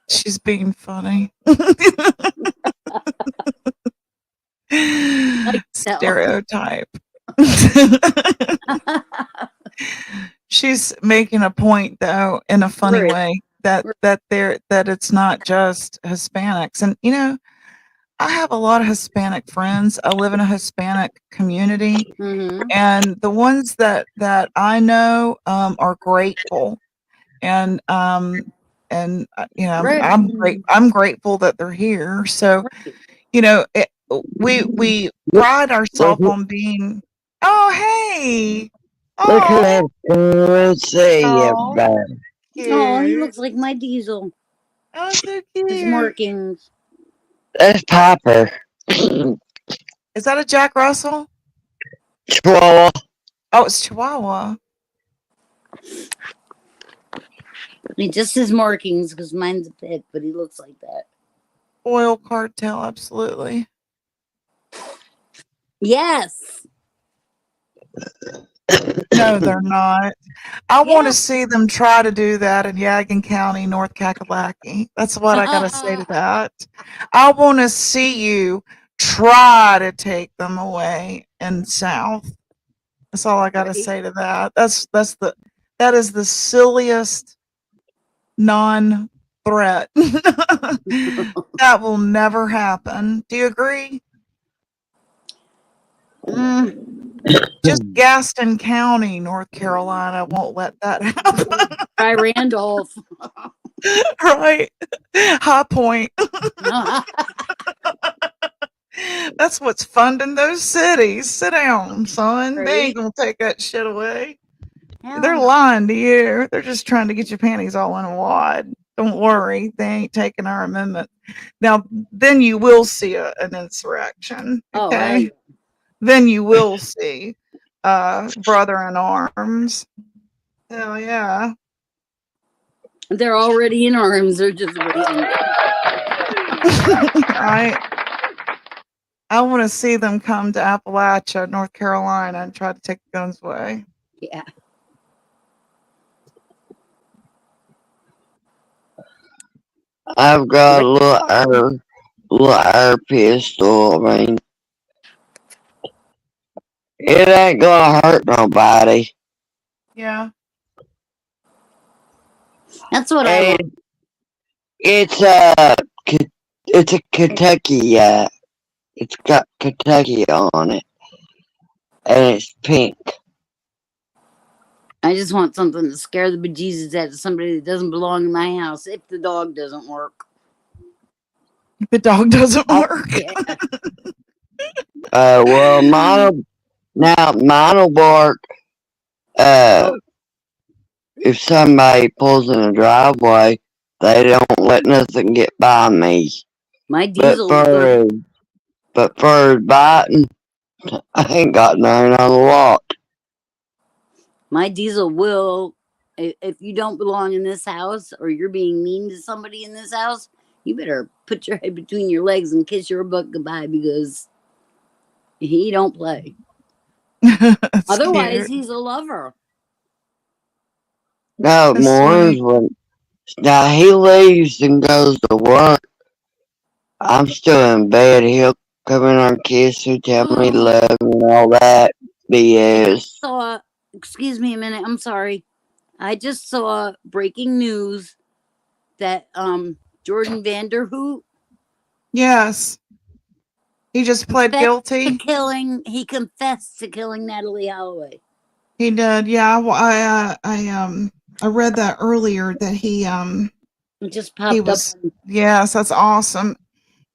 She's being funny. Stereotype. She's making a point though, in a funny way, that it's not just Hispanics. And I have a lot of Hispanic friends. I live in a Hispanic community, and the ones that I know are grateful, and Right. I'm grateful that they're here. So we pride ourselves on being. Oh, hey. Look who Oh, has let's see oh, everybody. Oh, he cute. looks like my Diesel. Oh, so His cute. markings. That's Piper. Is that a Jack Russell? Chihuahua. Oh, it's Chihuahua. Just his markings, because mine's a pit, but he looks like that. Oil cartel, absolutely. Yes. No, they're not. I want to see them try to do that in Yadkin County, North Kakalaki. That's what I got to say to that. I want to see you try to take them away in South. That's all I got to say to that. That is the silliest non-threat. That will never happen. Do you agree? Just Gaston County, North Carolina won't let that happen. Try Randolph. Right. High Point. That's what's funding those cities. Sit down, son. They ain't gonna take that shit away. They're lying to you. They're just trying to get your panties all in a wad. Don't worry, they ain't taking our amendment. Now, then you will see an insurrection. Okay. Then you will see brother in arms. Hell yeah. They're already in arms. They're just waiting. I want to see them come to Appalachia, North Carolina, and try to take the guns away. Yeah. I've got a little air pistol. I mean, it ain't gonna hurt nobody. Yeah. That's what I want. It's a Kentucky. It's got Kentucky on it, and it's pink. I just want something to scare the bejesus out of somebody that doesn't belong in my house if the dog doesn't work. The dog doesn't work. Well, mine'll bark. If somebody pulls in the driveway, they don't let nothing get by me. My diesel. But for biting, I ain't got none on the lot. My diesel will. If you don't belong in this house or you're being mean to somebody in this house, you better put your head between your legs and kiss your butt goodbye because he don't play. Otherwise, he's a lover. No, mornings when now he leaves and goes to work, I'm still in bed. He'll come in and kiss me, tell me he loves me and all that BS. Excuse me a minute. I'm sorry. I just saw breaking news that Jordan Vanderhoot. Yes. He just pled guilty. He confessed to killing Natalie Holloway. He did. Yeah, I read that earlier that he it just popped up. Yes, that's awesome.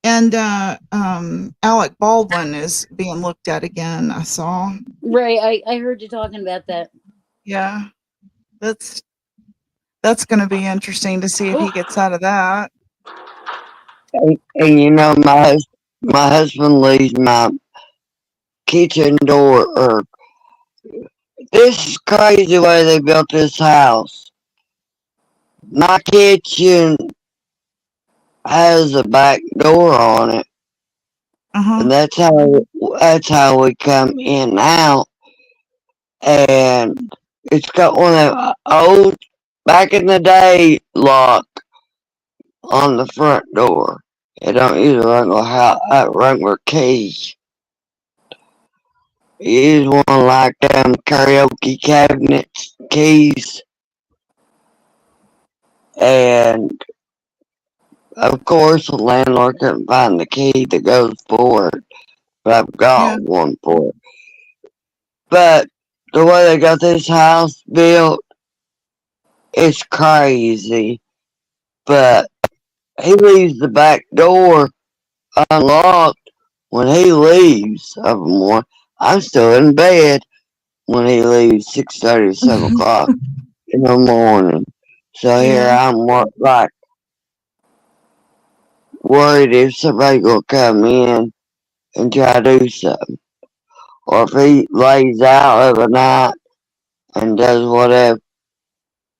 And Alec Baldwin is being looked at again, I saw. Right, I heard you talking about that. Yeah. That's gonna be interesting to see if he gets out of that. And you know, my husband leaves my kitchen door, or this is crazy way they built this house. My kitchen has a back door on it, and that's how we come in and out. And it's got one of them old back in the day lock on the front door. It don't use a regular key. You use one like them karaoke cabinets keys. And of course the landlord couldn't find the key that goes for it. But I've got one for it. But the way they got this house built, it's crazy. But he leaves the back door unlocked when he leaves of the morning. I'm still in bed when he leaves 6:30 to 7 o'clock in the morning. So here I'm like worried if somebody gonna come in and try to do something. Or if he lays out overnight and does whatever.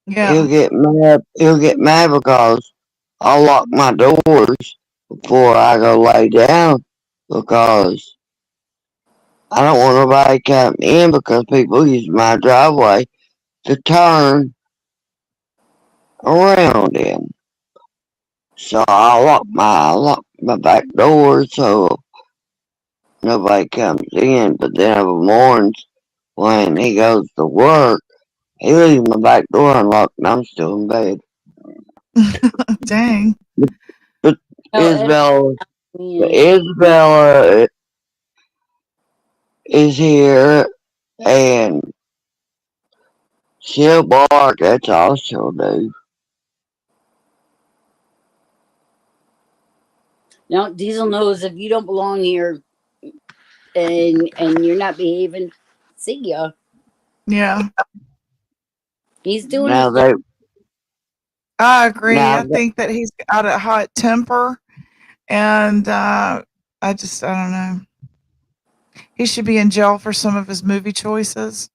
He'll get mad. He'll get mad because I'll lock my doors before I go lay down because I don't want nobody to come in because people use my driveway to turn around in. So I lock my back door so nobody comes in. But then of the mornings when he goes to work, he leaves my back door unlocked and I'm still in bed. Dang. But Isabella is here and she'll bark. That's all she'll do. Now Diesel knows if you don't belong here and you're not behaving, see ya. Yeah, He's doing his Now job. I agree. I now think that he's got a hot temper, and I don't know. He should be in jail for some of his movie choices.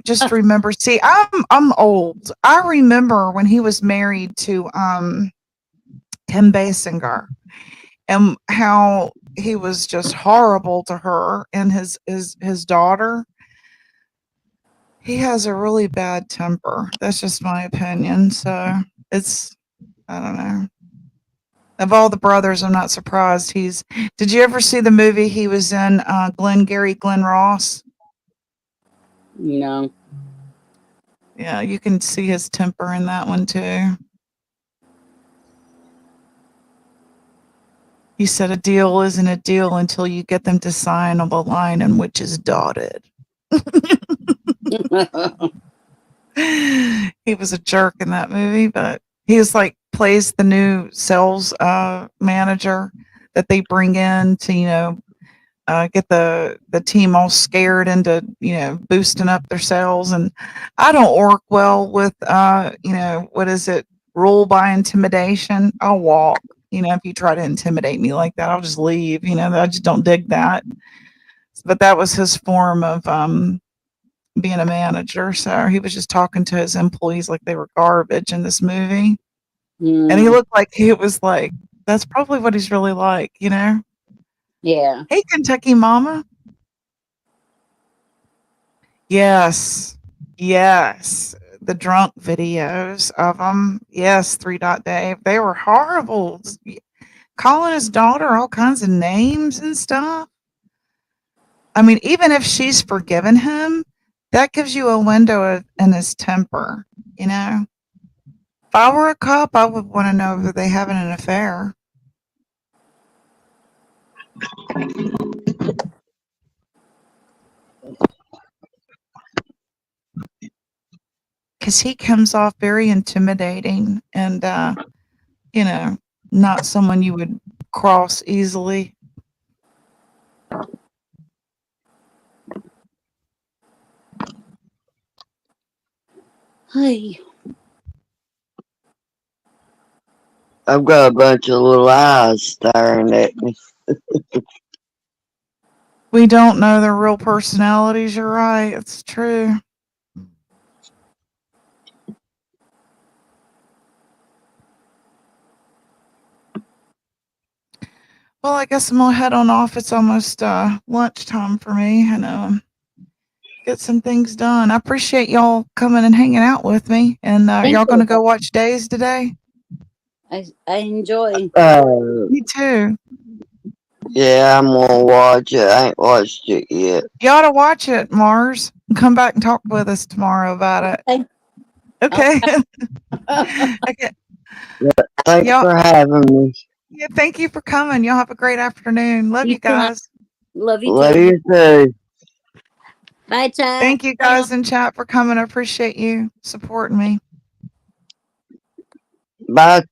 Just remember. See, I'm old. I remember when he was married to Kim Basinger, and how he was just horrible to her and his daughter. He has a really bad temper. That's just my opinion. So it's, I don't know. Of all the brothers, I'm not surprised he's. Did you ever see the movie he was in? Glenn Ross. No. Yeah, you can see his temper in that one too. He said a deal isn't a deal until you get them to sign on the line in which is dotted. He was a jerk in that movie, but he was like plays the new sales manager that they bring in to get the team all scared into boosting up their sales. And I don't work well with what is it, rule by intimidation. I'll walk. If you try to intimidate me like that, I'll just leave. I just don't dig that. But that was his form of being a manager. So he was just talking to his employees like they were garbage in this movie. And he looked like he was like, that's probably what he's really like. Yeah. Hey, Kentucky Mama. Yes. The drunk videos of them. Yes, 3 Dot Dave. They were horrible. Calling his daughter all kinds of names and stuff. I mean, even if she's forgiven him, that gives you a window in his temper, If I were a cop, I would want to know if they having an affair. Because he comes off very intimidating and, not someone you would cross easily. Hey. I've got a bunch of little eyes staring at me. We don't know their real personalities. You're right. It's true. Well, I guess I'm gonna head on off. It's almost lunchtime for me, and get some things done. I appreciate y'all coming and hanging out with me. And y'all gonna go watch Days today? I enjoy. Me too. Yeah, I'm gonna watch it. I ain't watched it yet. You ought to watch it, Mars, and come back and talk with us tomorrow about it. Okay. Okay. Thanks for having me. Yeah, thank you for coming. Y'all have a great afternoon. Love you guys. Love you Love too. you too. Bye, chat. Thank you guys in chat for coming. I appreciate you supporting me. Bye,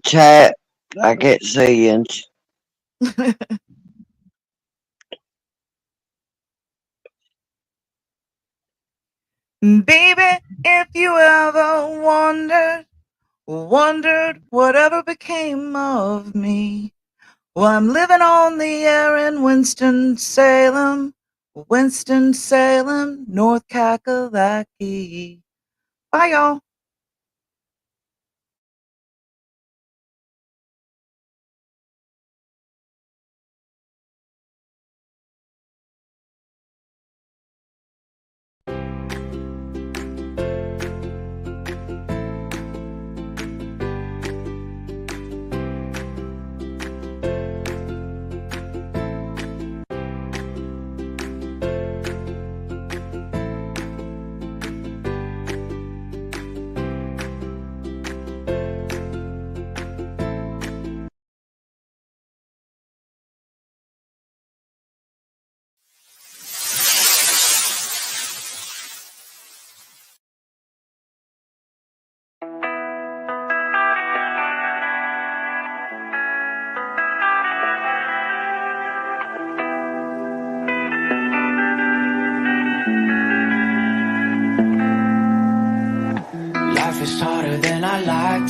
chat. I can't see you. Baby, if you ever wondered whatever became of me. Well, I'm living on the air in Winston-Salem, North Kakalaki. Bye, y'all.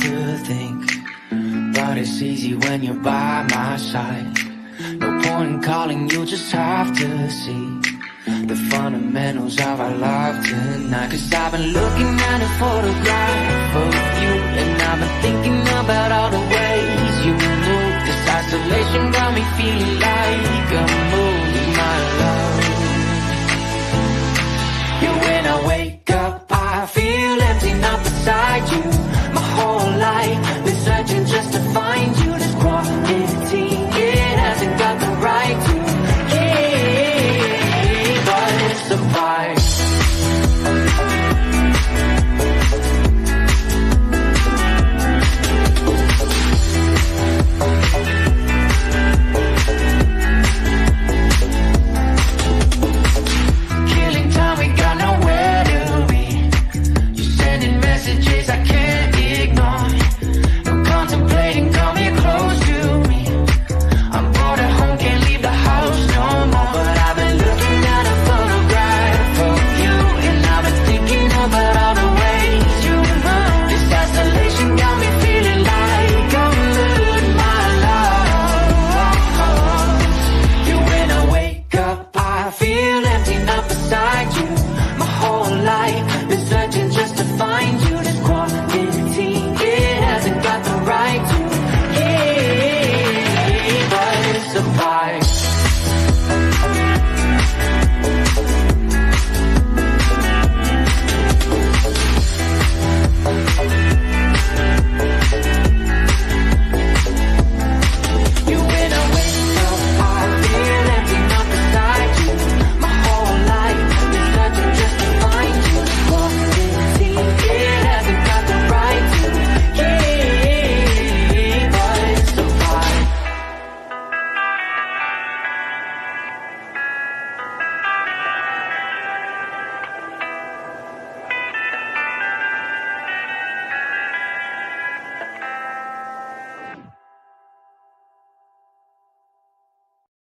to think, but it's easy when you're by my side. No point in calling, you just have to see the fundamentals of our life tonight. Cause I've been looking at a photograph of you, and I've been thinking about all the ways you move. This isolation got me feeling like